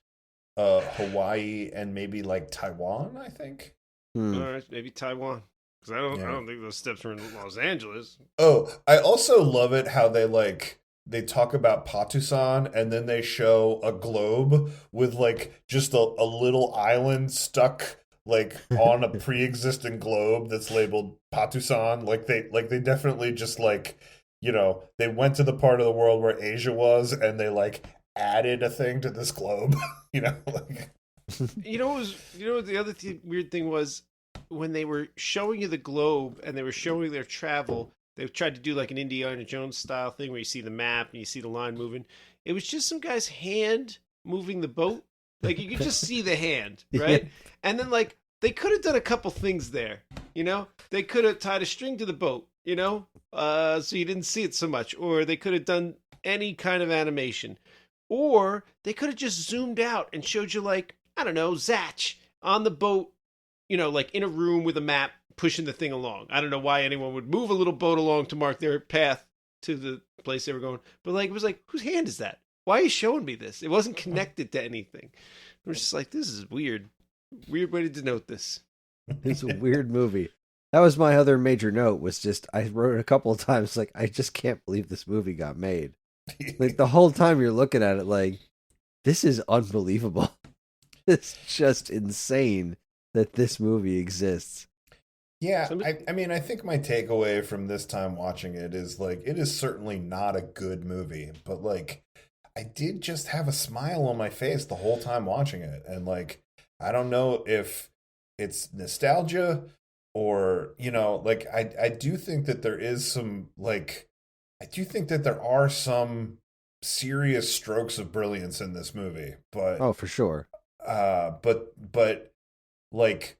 Hawaii, and maybe like Taiwan, I think. All right, maybe Taiwan. I don't think those steps were in Los Angeles. Oh, I also love it how they talk about Patusan and then they show a globe with like just a little island stuck like on a pre-existing globe that's labeled Patusan. Like they definitely just like, you know, they went to the part of the world where Asia was and they like added a thing to this globe. You know, like the other weird thing was, when they were showing you the globe and they were showing their travel, they tried to do like an Indiana Jones style thing where you see the map and you see the line moving. It was just some guy's hand moving the boat. Like, you could just see the hand, right? Yeah. And then like they could have done a couple things there, you know? They could have tied a string to the boat, you know? So you didn't see it so much. Or they could have done any kind of animation. Or they could have just zoomed out and showed you, like, I don't know, Zatch on the boat, you know, like in a room with a map pushing the thing along. I don't know why anyone would move a little boat along to mark their path to the place they were going. But like, it was like, whose hand is that? Why are you showing me this? It wasn't connected to anything. It was just like, this is weird. Weird way to denote this. It's a weird movie. That was my other major note, was just, I wrote it a couple of times, like, I just can't believe this movie got made. Like, the whole time you're looking at it like, this is unbelievable. It's just insane that this movie exists. Yeah, I mean, I think my takeaway from this time watching it is, like, it is certainly not a good movie, but, like, I did just have a smile on my face the whole time watching it. And, like, I don't know if it's nostalgia or, you know, like, I do think that there is some, like, I do think that there are some serious strokes of brilliance in this movie, but... Oh, for sure. But like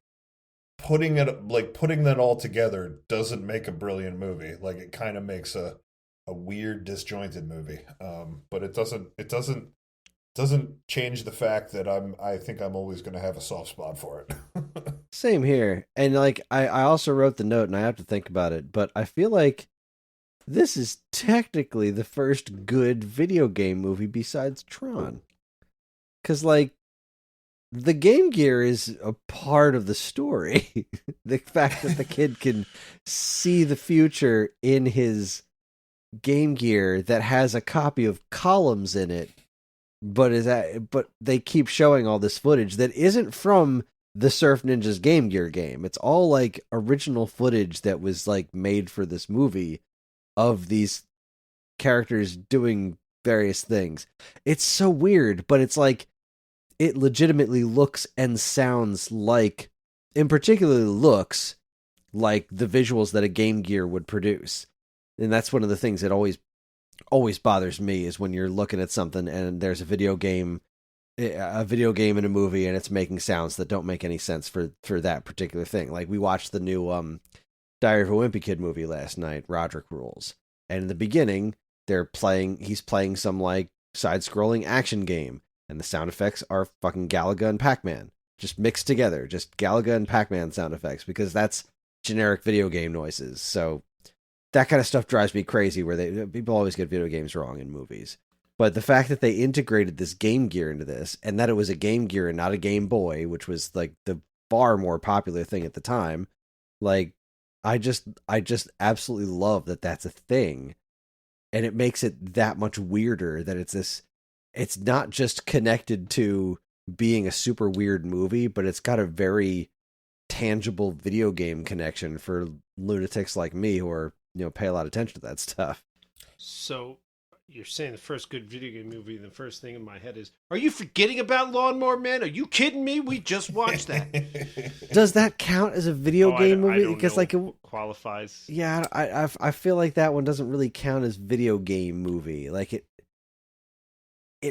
putting that all together doesn't make a brilliant movie. Like, it kind of makes a weird, disjointed movie. But it doesn't change the fact that I think I'm always going to have a soft spot for it. Same here. And like, I also wrote the note and I have to think about it, but I feel like this is technically the first good video game movie besides Tron. 'Cause like, the Game Gear is a part of the story. The fact that the kid can see the future in his Game Gear that has a copy of Columns in it, but they keep showing all this footage that isn't from the Surf Ninjas Game Gear game. It's all like original footage that was like made for this movie of these characters doing various things. It's so weird, but it's like it legitimately looks and sounds like, in particular looks like the visuals that a Game Gear would produce. And that's one of the things that always bothers me is when you're looking at something and there's a video game in a movie and it's making sounds that don't make any sense for that particular thing. Like we watched the new Diary of a Wimpy Kid movie last night, Roderick Rules. And in the beginning, he's playing some like side-scrolling action game, and the sound effects are fucking Galaga and Pac-Man just mixed together, just Galaga and Pac-Man sound effects, because that's generic video game noises. So that kind of stuff drives me crazy, where people always get video games wrong in movies. But the fact that they integrated this Game Gear into this, and that it was a Game Gear and not a Game Boy, which was like the far more popular thing at the time, like I just absolutely love that that's a thing. And it makes it that much weirder that it's not just connected to being a super weird movie, but it's got a very tangible video game connection for lunatics like me who are, pay a lot of attention to that stuff. So you're saying the first good video game movie, and the first thing in my head is, are you forgetting about Lawnmower Man? Are you kidding me? We just watched that. Does that count as a video game movie? I don't Because know like it qualifies. Yeah, I feel like that one doesn't really count as video game movie. Like it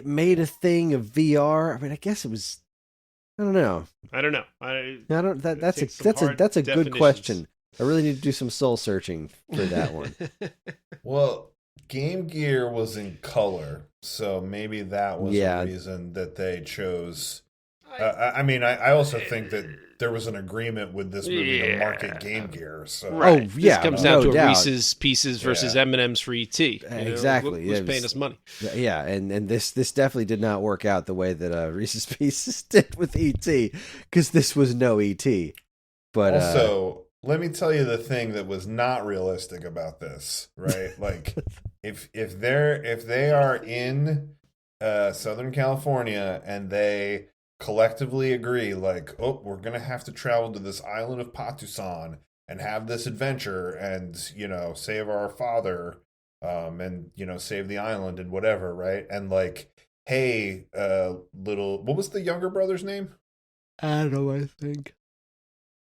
made a thing of VR. I mean, I guess it was. I don't know. That's a good question. I really need to do some soul searching for that one. Well, Game Gear was in color, so maybe that was the reason that they chose. I also think that there was an agreement with this movie to market Game Gear. So. Right. Oh, yeah. This comes down to doubt. Reese's Pieces versus M&M's for ET. Exactly. Who's paying us money? Yeah, and this definitely did not work out the way that Reese's Pieces did with ET, because this was no ET. But also, let me tell you the thing that was not realistic about this, right? Like, if they are in Southern California and they collectively agree, like, oh, we're gonna have to travel to this island of Patusan and have this adventure and save our father and save the island and whatever, right? And like, hey, what was the younger brother's name? Adam, I think.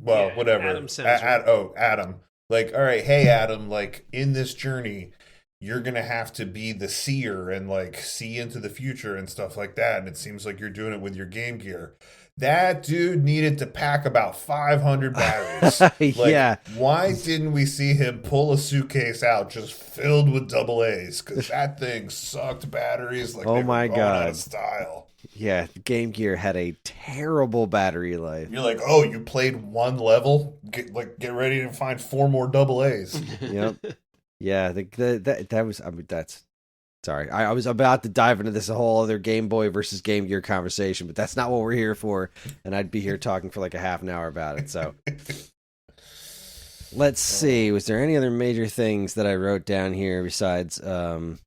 Well, whatever. Adam sounds right. Adam. Like, all right, hey Adam, like in this journey you're gonna have to be the seer and like see into the future and stuff like that, and it seems like you're doing it with your Game Gear. That dude needed to pack about 500 batteries. Yeah. Why didn't we see him pull a suitcase out just filled with AA's? Because that thing sucked batteries like oh my god, out of style. Yeah, Game Gear had a terrible battery life. You're like, oh, you played one level? Get ready to find 4 more AA's. Yep. Yeah, that was. I mean, that's. Sorry, I was about to dive into this whole other Game Boy versus Game Gear conversation, but that's not what we're here for, and I'd be here talking for like a half an hour about it. So, let's see. Was there any other major things that I wrote down here besides? I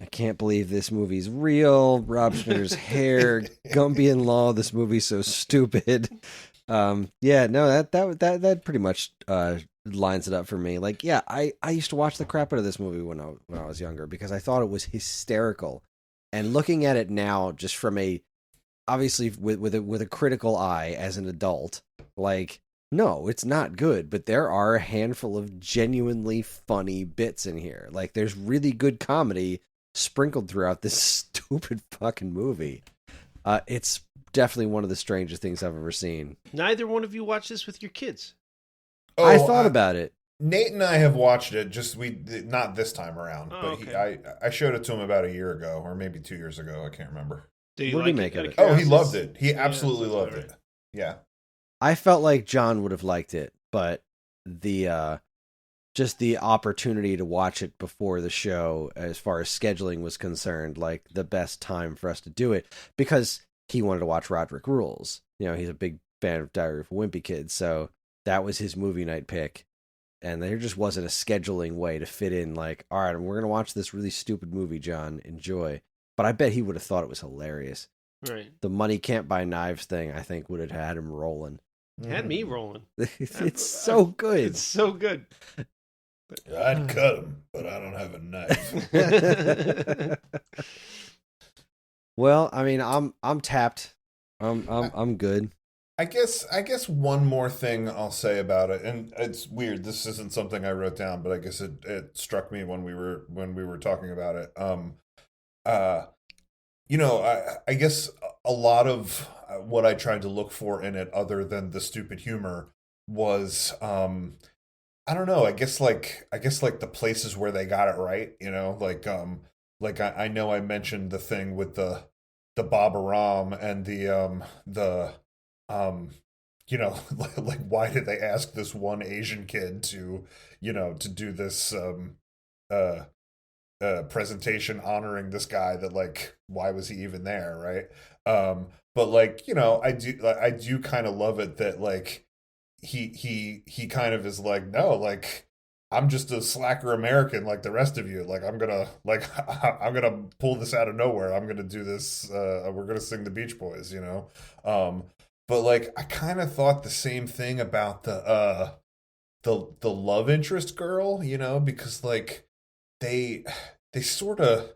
can't believe this movie's real. Rob Schneider's hair, Gumby in Law. This movie's so stupid. Yeah, no, that pretty much lines it up for me. Like, yeah, I used to watch the crap out of this movie when I was younger because I thought it was hysterical. And looking at it now, just from obviously with a critical eye as an adult, like, no, it's not good, but there are a handful of genuinely funny bits in here. Like, there's really good comedy sprinkled throughout this stupid fucking movie. It's definitely one of the strangest things I've ever seen. Neither one of you watched this with your kids. Oh, I thought about it. Nate and I have watched it. Just not this time around, but okay. I showed it to him about a year ago, or maybe 2 years ago. I can't remember. Did What did he make of it? Oh, he loved it. He absolutely loved it. Yeah. I felt like John would have liked it, but just the opportunity to watch it before the show, as far as scheduling was concerned, like the best time for us to do it, because he wanted to watch Roderick Rules. He's a big fan of Diary of a Wimpy Kid, so that was his movie night pick. And there just wasn't a scheduling way to fit in, like, all right, we're going to watch this really stupid movie, John. Enjoy. But I bet he would have thought it was hilarious. Right. The money can't buy knives thing, I think, would have had him rolling. Had me rolling. It's so good. It's so good. I'd cut him, but I don't have a knife. Well, I mean, I'm tapped. I'm good. I guess one more thing I'll say about it, and it's weird. This isn't something I wrote down, but I guess it struck me when we were talking about it. I guess a lot of what I tried to look for in it, other than the stupid humor, was I don't know. I guess like the places where they got it right. I know I mentioned the thing with the Baba Ram and the like why did they ask this one Asian kid to do this presentation honoring this guy, that like why was he even there, right? But like, I do kind of love it that like he kind of is like, no, like I'm just a slacker American like the rest of you. Like I'm gonna pull this out of nowhere. I'm gonna do this. We're gonna sing the Beach Boys, But like I kind of thought the same thing about the love interest girl, because like they sort of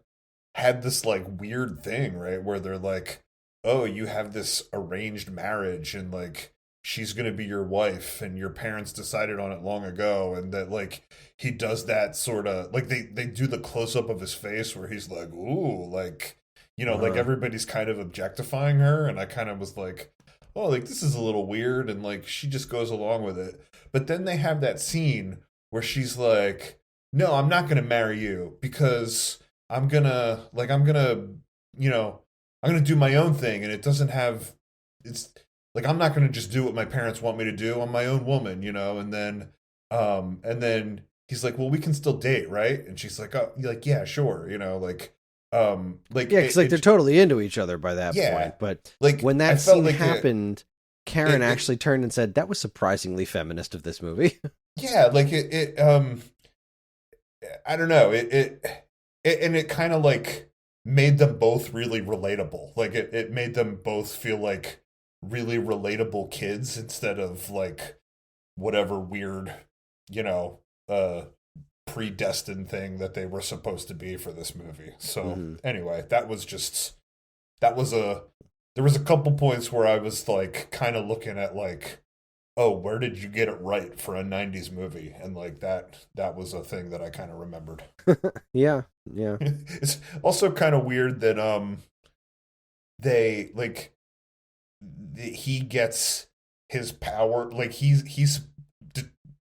had this like weird thing, right, where they're like, oh, you have this arranged marriage and like she's going to be your wife and your parents decided on it long ago, and that like he does that sort of like they do the close up of his face where he's like, ooh, like like everybody's kind of objectifying her, and I kind of was like, oh, like this is a little weird, and like she just goes along with it. But then they have that scene where she's like, no, I'm not going to marry you because I'm going to do my own thing, and it's like I'm not going to just do what my parents want me to do. I'm my own woman, and then he's like, well, we can still date, right? And she's like, oh, like, yeah, sure, yeah, because like they're totally into each other by that point. But like when that scene happened, Karen actually turned and said, that was surprisingly feminist of this movie. Yeah, like I don't know, it kind of like made them both really relatable. Like it made them both feel like really relatable kids instead of like whatever weird, predestined thing that they were supposed to be for this movie. So anyway, there was a couple points where I was like kind of looking at like, oh, where did you get it right for a 90s movie? And like that was a thing that I kind of remembered. Yeah. It's also kind of weird that they like he gets his power, like he's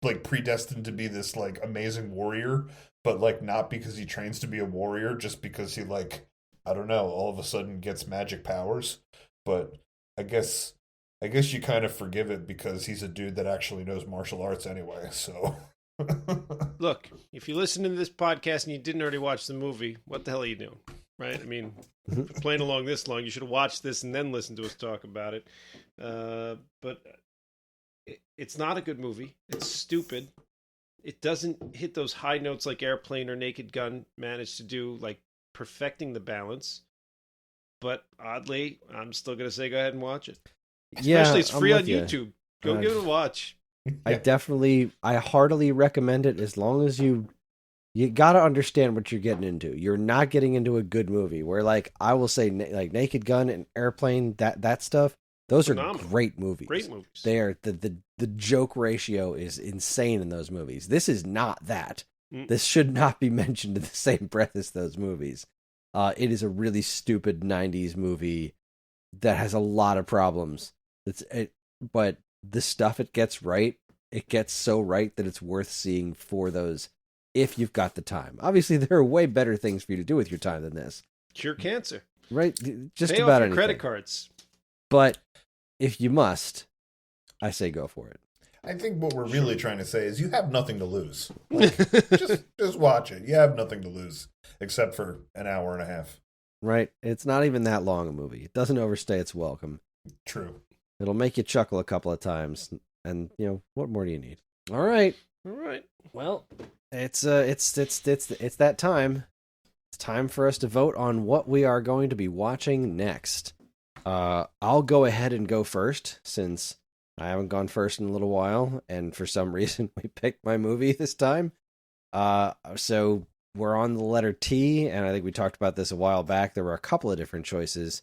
like predestined to be this like amazing warrior, but like not because he trains to be a warrior, just because he like, I don't know, all of a sudden gets magic powers. But I guess you kind of forgive it because he's a dude that actually knows martial arts anyway. So look, if you listen to this podcast and you didn't already watch the movie, what the hell are you doing? Right? I mean, if you're playing along this long, you should have watched this and then listened to us talk about it. But it's not a good movie. It's stupid. It doesn't hit those high notes like Airplane or Naked Gun managed to do, like perfecting the balance. But oddly, I'm still going to say go ahead and watch it. Especially it's free on YouTube. Go give it a watch. I heartily recommend it, as long as you got to understand what you're getting into. You're not getting into a good movie where, like, I will say, like Naked Gun and Airplane, that stuff, those Phenomenal. Are great movies. Great movies. They are the joke ratio is insane in those movies. This is not that. This should not be mentioned in the same breath as those movies. It is a really stupid 90s movie that has a lot of problems. But the stuff it gets right, it gets so right that it's worth seeing for those if you've got the time. Obviously, there are way better things for you to do with your time than this. Cure cancer. Right? Just Pay about off your anything. credit cards. But if you must, I say go for it. I think what we're really trying to say is you have nothing to lose. Like, just watch it. You have nothing to lose except for an hour and a half. Right? It's not even that long a movie. It doesn't overstay its welcome. True. It'll make you chuckle a couple of times. And, what more do you need? All right. All right. Well, it's that time. It's time for us to vote on what we are going to be watching next. I'll go ahead and go first since I haven't gone first in a little while, and for some reason we picked my movie this time. So we're on the letter T, and I think we talked about this a while back. There were a couple of different choices,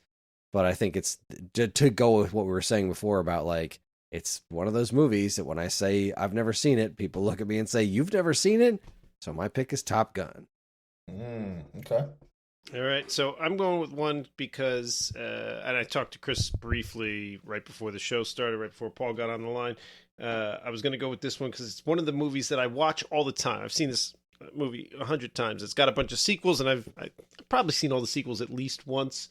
but I think it's to go with what we were saying before about like it's one of those movies that when I say I've never seen it, people look at me and say, "You've never seen it?" So my pick is Top Gun. Okay. All right, so I'm going with one because, and I talked to Kris briefly right before the show started, right before Paul got on the line. I was going to go with this one because it's one of the movies that I watch all the time. I've seen this movie 100 times. It's got a bunch of sequels, and I've probably seen all the sequels at least once.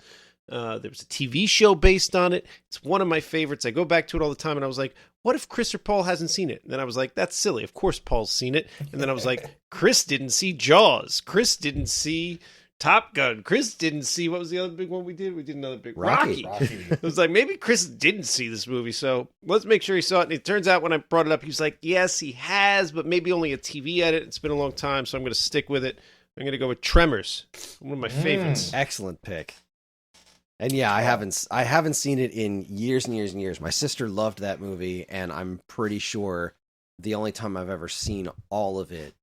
There was a TV show based on it. It's one of my favorites. I go back to it all the time, and I was like, what if Kris or Paul hasn't seen it? And then I was like, that's silly. Of course Paul's seen it. And then I was like, Kris didn't see Jaws. Kris didn't see Top Gun. Kris didn't see, what was the other big one we did? We did another big Rocky. I was like, maybe Kris didn't see this movie, so let's make sure he saw it. And it turns out when I brought it up, he was like, yes, he has, but maybe only a TV edit. It's been a long time, so I'm going to stick with it. I'm going to go with Tremors, one of my favorites. Excellent pick. And yeah, I haven't seen it in years and years and years. My sister loved that movie, and I'm pretty sure the only time I've ever seen all of it,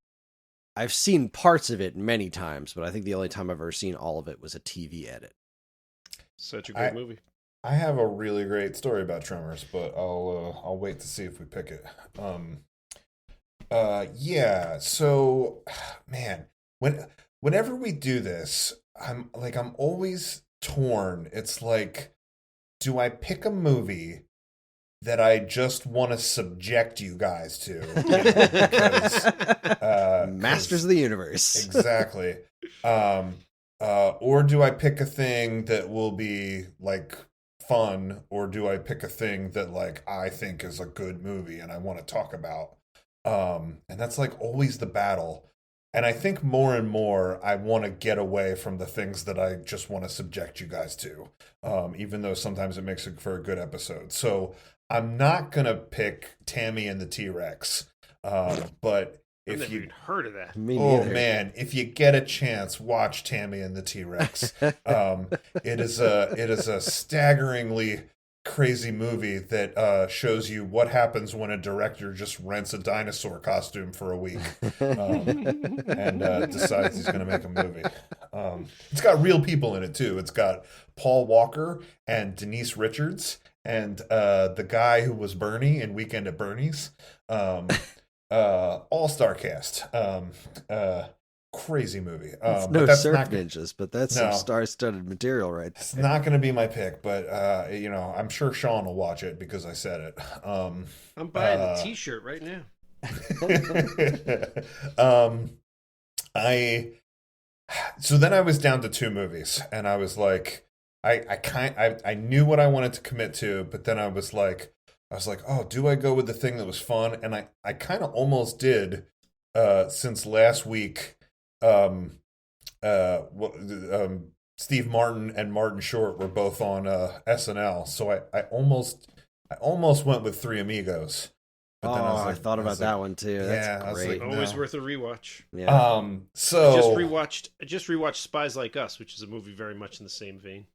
I've seen parts of it many times, but I think the only time I've ever seen all of it was a TV edit. Such a great movie. I have a really great story about Tremors, but I'll wait to see if we pick it. Yeah. So, man, whenever we do this, I'm always torn. It's like, do I pick a movie that I just want to subject you guys to? Because, Masters of the Universe. Exactly. Or do I pick a thing that will be like fun, or do I pick a thing that like I think is a good movie and I want to talk about? And that's like always the battle. And I think more and more I want to get away from the things that I just want to subject you guys to, even though sometimes it makes it for a good episode. So I'm not going to pick Tammy and the T-Rex, but I've if never you even heard of that. Oh man, if you get a chance, watch Tammy and the T-Rex. It is a staggeringly crazy movie that shows you what happens when a director just rents a dinosaur costume for a week and decides he's going to make a movie. It's got real people in it too. It's got Paul Walker and Denise Richards and the guy who was Bernie in Weekend at Bernie's. All-star cast. Crazy movie. It's no surf ninjas, but that's some star-studded material, right? It's not going to be my pick, but I'm sure Sean will watch it because I said it. I'm buying the T-shirt right now. So then I was down to two movies, and I was like, I knew what I wanted to commit to, but then I was like, oh, do I go with the thing that was fun? And I kind of almost did, since last week. Steve Martin and Martin Short were both on SNL, so I almost went with Three Amigos. But then I thought about that one too. That's great. Always worth a rewatch. Yeah. So I just rewatched Spies Like Us, which is a movie very much in the same vein.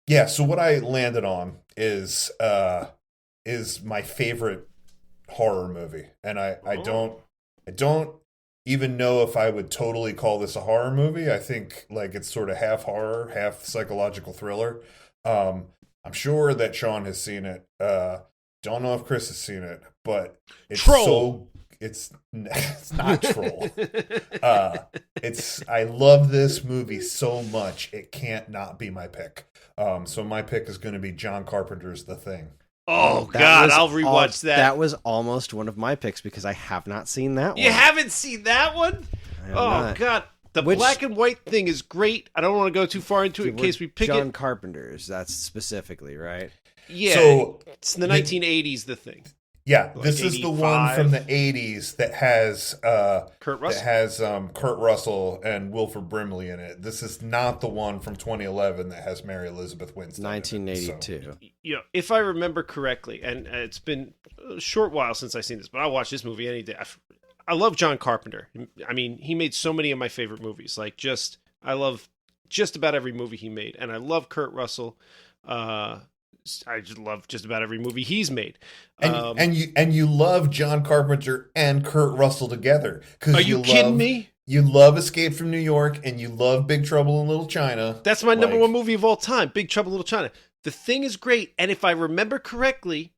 Yeah. So what I landed on is my favorite horror movie, and I don't even know if I would totally call this a horror movie. I think like it's sort of half horror, half psychological thriller. I'm sure that Sean has seen it. Don't know if Kris has seen it, but it's Troll. It's not Troll. I love this movie so much it can't not be my pick. So my pick is going to be John Carpenter's The Thing. Oh God, I'll rewatch that. That was almost one of my picks because I have not seen that one. You haven't seen that one? God, the black and white thing is great. I don't want to go too far into it in case we pick John it. Carpenter's, that's specifically, right? Yeah, So it's the 1980s. The Thing. Yeah, Like this is the one 85. from the 80s that has Kurt Russell. Kurt Russell and Wilford Brimley in it. This is not the one from 2011 that has Mary Elizabeth Winstead. in it, so- 1982. You know, if I remember correctly, and it's been a short while since I've seen this, but I'll watch this movie any day. I love John Carpenter. I mean, he made so many of my favorite movies. I love just about every movie he made, and I love Kurt Russell. I just love just about every movie he's made. And you love John Carpenter and Kurt Russell together. Are you kidding me? You love Escape from New York and you love Big Trouble in Little China. That's my number one movie of all time, Big Trouble in Little China. The Thing is great, and if I remember correctly,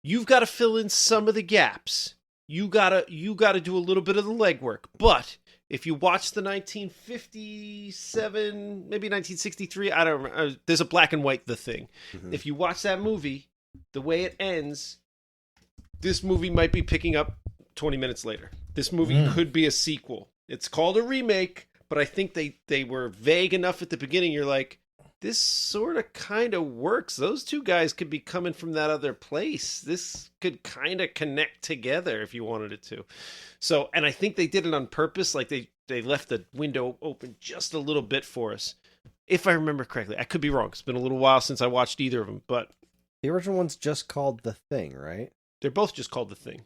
you've got to fill in some of the gaps. You gotta do a little bit of the legwork. But if you watch the 1957, maybe 1963, I don't remember. There's a black and white The Thing. Mhm. If you watch that movie, the way it ends, this movie might be picking up 20 minutes later. This movie could be a sequel. It's called a remake, but I think they were vague enough at the beginning. You're like, this sort of kind of works. Those two guys could be coming from that other place. This could kind of connect together if you wanted it to. So, and I think they did it on purpose. Like they left the window open just a little bit for us. If I remember correctly, I could be wrong. It's been a little while since I watched either of them, but The original one's just called The Thing, right? they're both just called The Thing.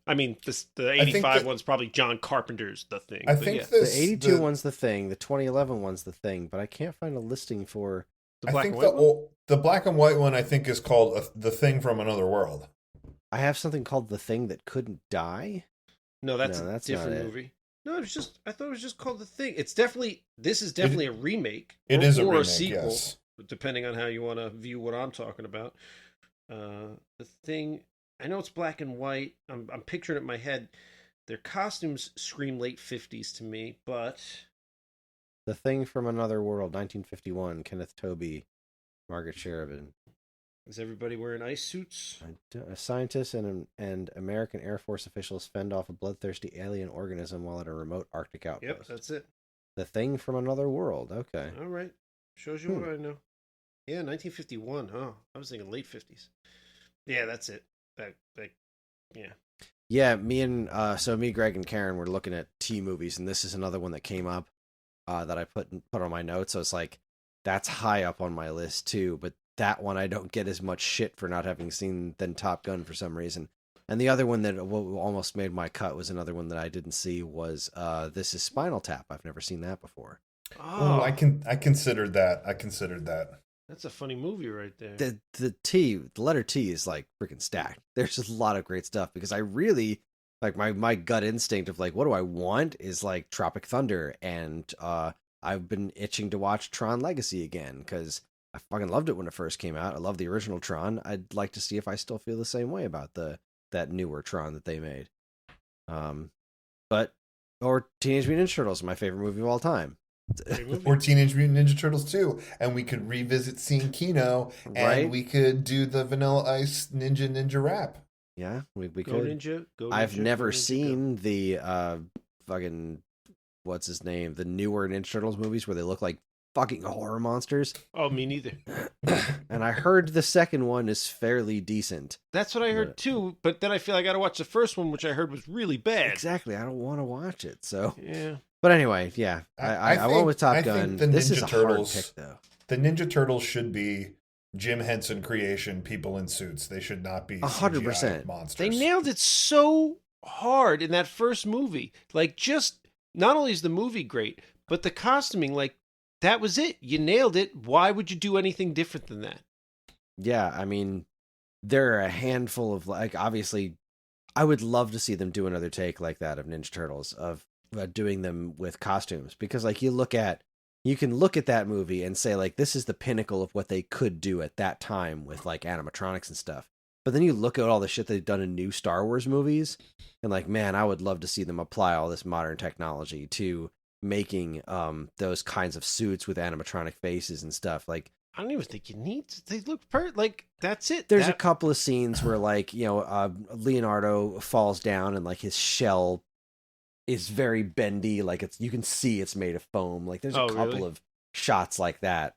I mean, the I think 85 one's probably John Carpenter's The Thing. I but think yeah. The 82 one's The Thing. The 2011 one's The Thing, but I can't find a listing for... The black I think and white one? the black and white one I think is called The Thing from Another World. I have something called The Thing That Couldn't Die. No, that's No, a that's different not it. movie. No, I thought it was just called The Thing. This is definitely a remake. It or, is a or remake, sequel, yes. depending on how you want to view what I'm talking about. The Thing, I know it's black and white. I'm picturing it in my head. Their costumes scream late 50s to me, but The Thing from Another World, 1951. Kenneth Tobey, Margaret Sheridan. is everybody wearing ice suits? A scientist and American Air Force officials fend off a bloodthirsty alien organism while at a remote Arctic outpost. Yep, that's it. The Thing from Another World. Okay. All right. Shows you what I know. Yeah, 1951. Huh. I was thinking late 50s. Yeah, that's it. Yeah. Yeah, me, Greg, and Karen were looking at T movies, and this is another one that came up that I put on my notes. So it's like that's high up on my list too. But that one I don't get as much shit for not having seen than Top Gun for some reason. And the other one that almost made my cut was another one that I didn't see was This Is Spinal Tap. I've never seen that before. Oh, I considered that. That's a funny movie right there. The letter T is like freaking stacked. There's just a lot of great stuff because I really like my gut instinct of like, what do I want is like Tropic Thunder. And I've been itching to watch Tron Legacy again because I fucking loved it when it first came out. I love the original Tron. I'd like to see if I still feel the same way about that newer Tron that they made. Or Teenage Mutant Ninja Turtles, my favorite movie of all time. Or Teenage Mutant Ninja Turtles 2. And we could revisit seeing Kino. And Right? we could do the Vanilla Ice Ninja rap. Yeah, we Go could. Ninja. Go Ninja. I've never Go Ninja, seen the fucking what's his name, the newer Ninja Turtles movies where they look like fucking horror monsters. go. Oh, me neither. And I heard the second one is fairly decent. That's what I heard too, but then I feel I got to watch the first one, which I heard was really bad. Exactly. I don't want to watch it. So, Yeah. but anyway, yeah, I went with Top I Gun. think the This Ninja is a Turtles- hard pick, though. The Ninja Turtles should be Jim Henson creation, people in suits. They should not be 100%. CGI monsters. They nailed it so hard in that first movie. Like, just not only is the movie great, but the costuming, like, that was it. You nailed it. Why would you do anything different than that? Yeah, I mean, there are a handful of like obviously, I would love to see them do another take like that of Ninja Turtles of doing them with costumes because like you can look at that movie and say like this is the pinnacle of what they could do at that time with like animatronics and stuff. But then you look at all the shit they've done in new Star Wars movies and like man, I would love to see them apply all this modern technology to making those kinds of suits with animatronic faces and stuff. Like I don't even think you need to. They look like that's it. there's a couple of scenes where like Leonardo falls down and like his shell is very bendy, like you can see it's made of foam. Like there's a couple really? of shots like that.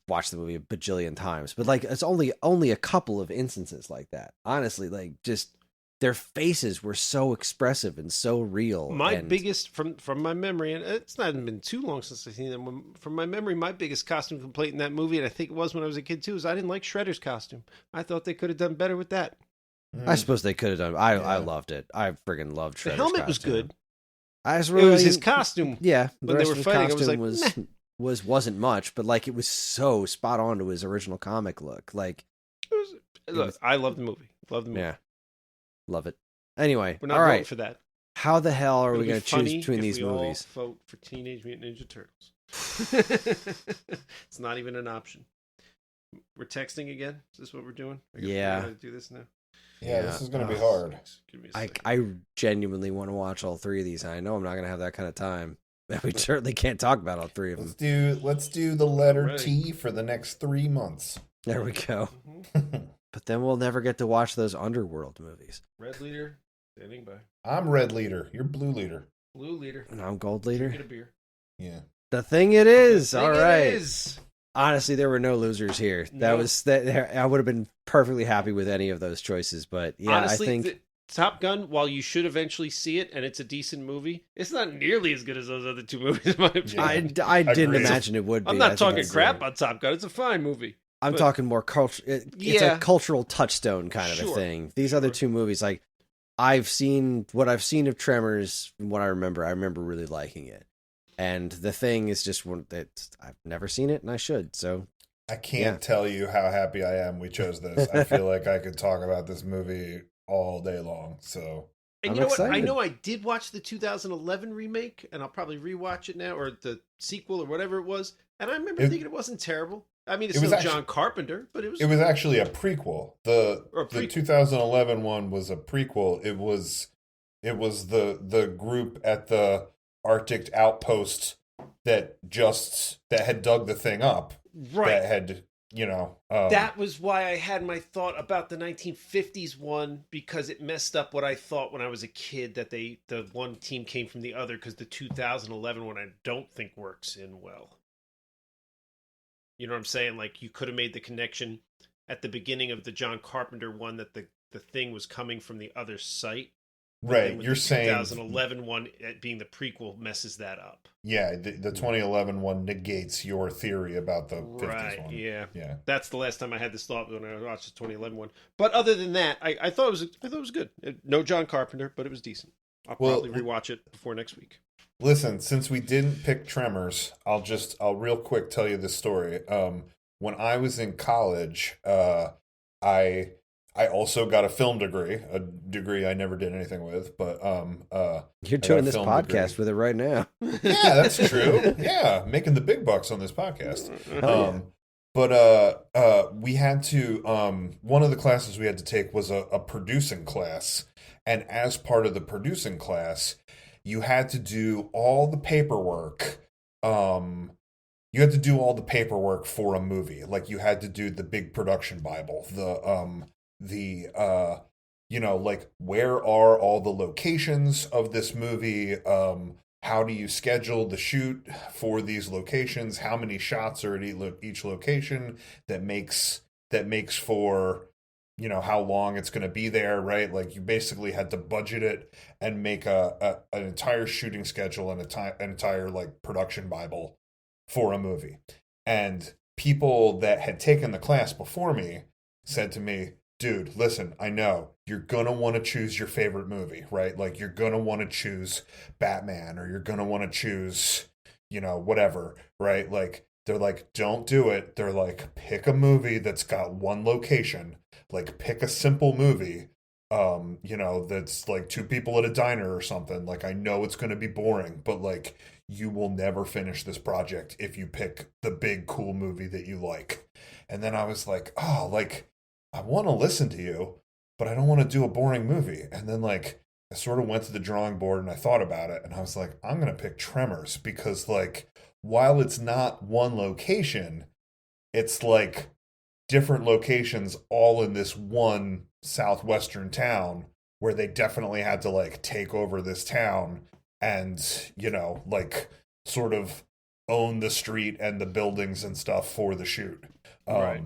watched the movie a bajillion times, but like it's only a couple of instances like that. Honestly, like just their faces were so expressive and so real. My biggest from my memory, and it's not been too long since I've seen them. From my memory, my biggest costume complaint in that movie, and I think it was when I was a kid too, is I didn't like Shredder's costume. I thought they could have done better with that. I suppose they could have done. I loved it. I friggin' loved Shredder's The helmet costume. was good. It was his costume. Yeah, When they were fighting, I was like, wasn't much, but like it was so spot on to his original comic look. Like, I love the movie. Love the movie. Yeah, love it. Anyway, we're not all voting right. for that. How the hell are It'll we be going to choose funny between if these we movies? all vote for Teenage Mutant Ninja Turtles. It's not even an option. We're texting again. Is this what we're doing? Yeah. We're gonna do this now. Yeah, this is going to be hard. Give me a second. I genuinely want to watch all three of these. And I know I'm not going to have that kind of time. We certainly can't talk about all three of them. Let's do the letter Ready. T for the next 3 months. There we go. Mhm. But then we'll never get to watch those Underworld movies. Red leader, standing by. I'm red leader. You're blue leader. Blue leader. And I'm Gold Leader. Get a beer. Yeah. The thing it is. Thing All it right. is. Honestly, there were no losers here. No. I would have been perfectly happy with any of those choices. But yeah, Honestly, I think Top Gun, while you should eventually see it, and it's a decent movie, it's not nearly as good as those other two movies, in my opinion. I didn't Agreed. imagine it would be. I'm I not think talking it's- crap on Top Gun. It's a fine movie. I'm but- talking more culture. It's Yeah. a cultural touchstone kind of a Sure. thing. These other two movies, like I've seen what I've seen of Tremors, and what I remember really liking it. And The Thing is just one that I've never seen it, and I should. So I can't tell you how happy I am we chose this. I feel like I could talk about this movie all day long. So And I'm you know what? I excited. know I did watch the 2011 remake, and I'll probably rewatch it now, or the sequel, or whatever it was. And I remember thinking it wasn't terrible. I mean, it's It was still actually- John Carpenter, but it was actually a prequel. The Or a prequel. 2011 one was a prequel. It was the group at the Arctic outpost that had dug the thing up. right. That had, That was why I had my thought about the 1950s one, because it messed up what I thought when I was a kid, that the one team came from the other, because the 2011 one I don't think works in well. You know what I'm saying? Like, you could have made the connection at the beginning of the John Carpenter one that the thing was coming from the other site. But then right. with You're the saying 2011 one, it being the prequel, messes that up. yeah, the 2011 one negates your theory about the 50s Right, one. yeah. Yeah. That's the last time I had this thought, when I watched the 2011 one. But other than that, I thought it was good. No John Carpenter, but it was decent. I'll probably rewatch it before next week. Listen, since we didn't pick Tremors, I'll real quick tell you this story. When I was in college, I also got a film degree, a degree I never did anything with, but you're I got a doing this film podcast degree. with it right now. Yeah, that's true. Yeah, making the big bucks on this podcast. Oh, But we had to one of the classes we had to take was a producing class, and as part of the producing class, you had to do all the paperwork. You had to do all the paperwork for a movie. Like, you had to do the big production Bible, like, where are all the locations of this movie? How do you schedule the shoot for these locations? How many shots are at each location that makes for, how long it's going to be there, right? Like, you basically had to budget it and make an entire shooting schedule and an entire like production Bible for a movie. And people that had taken the class before me said to me, dude, listen, I know you're going to want to choose your favorite movie, right? Like, you're going to want to choose Batman, or you're going to want to choose, whatever, right? Like, they're like, don't do it. They're like, pick a movie that's got one location. Like, pick a simple movie, that's like two people at a diner or something. Like, I know it's going to be boring, but like, you will never finish this project if you pick the big, cool movie that you like. And then I was like, oh, like, I want to listen to you, but I don't want to do a boring movie. And then, like, I sort of went to the drawing board and I thought about it, and I was like, I'm going to pick Tremors, because, like, while it's not one location, it's like different locations all in this one southwestern town, where they definitely had to like take over this town and, like, sort of own the street and the buildings and stuff for the shoot. Right.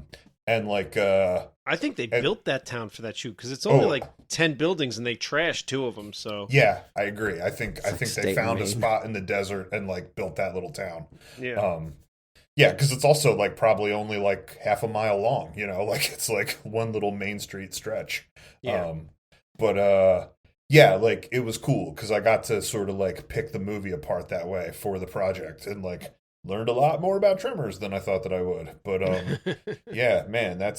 And like, I think they built that town for that shoot because it's only like 10 buildings and they trashed 2 of them. So yeah, I agree. I think they found a Maine. spot in the desert and like built that little town. yeah, Yeah, because it's also like probably only like half a mile long. You know, like it's like one little main street stretch. Yeah. Yeah, like it was cool because I got to sort of like pick the movie apart that way for the project and like learned a lot more about trimmers than I thought that I would. But yeah, man, that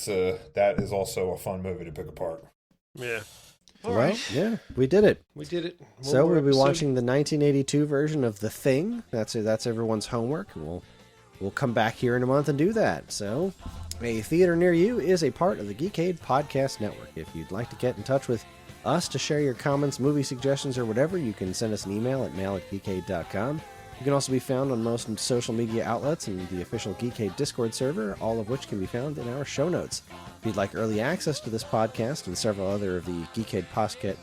is also a fun movie to pick apart. yeah. Well, yeah, we did it. We did it. So we'll be watching the 1982 version of The Thing. That's everyone's homework. We'll come back here in a month and do that. So, a theater near you is a part of the Geekade Podcast Network. If you'd like to get in touch with us to share your comments, movie suggestions, or whatever, you can send us an email at mail@geekade.com. You can also be found on most social media outlets and the official Geekade Discord server, all of which can be found in our show notes. If you'd like early access to this podcast and several other of the Geekade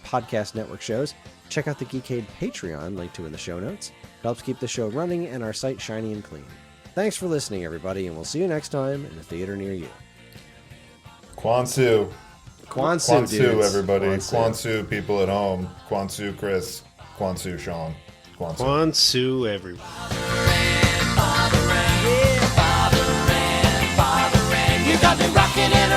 Podcast Network shows, check out the Geekade Patreon, linked to in the show notes. It helps keep the show running and our site shiny and clean. Thanks for listening, everybody, and we'll see you next time in a theater near you. Kwanzaa. Kwanzaa, dudes. Everybody. Kwanzaa. Kwanzaa, people at home. Kwanzaa, Kris. Kwanzaa, Sean. Kwanzaa. Kwanzaa, everyone. You got me rocking and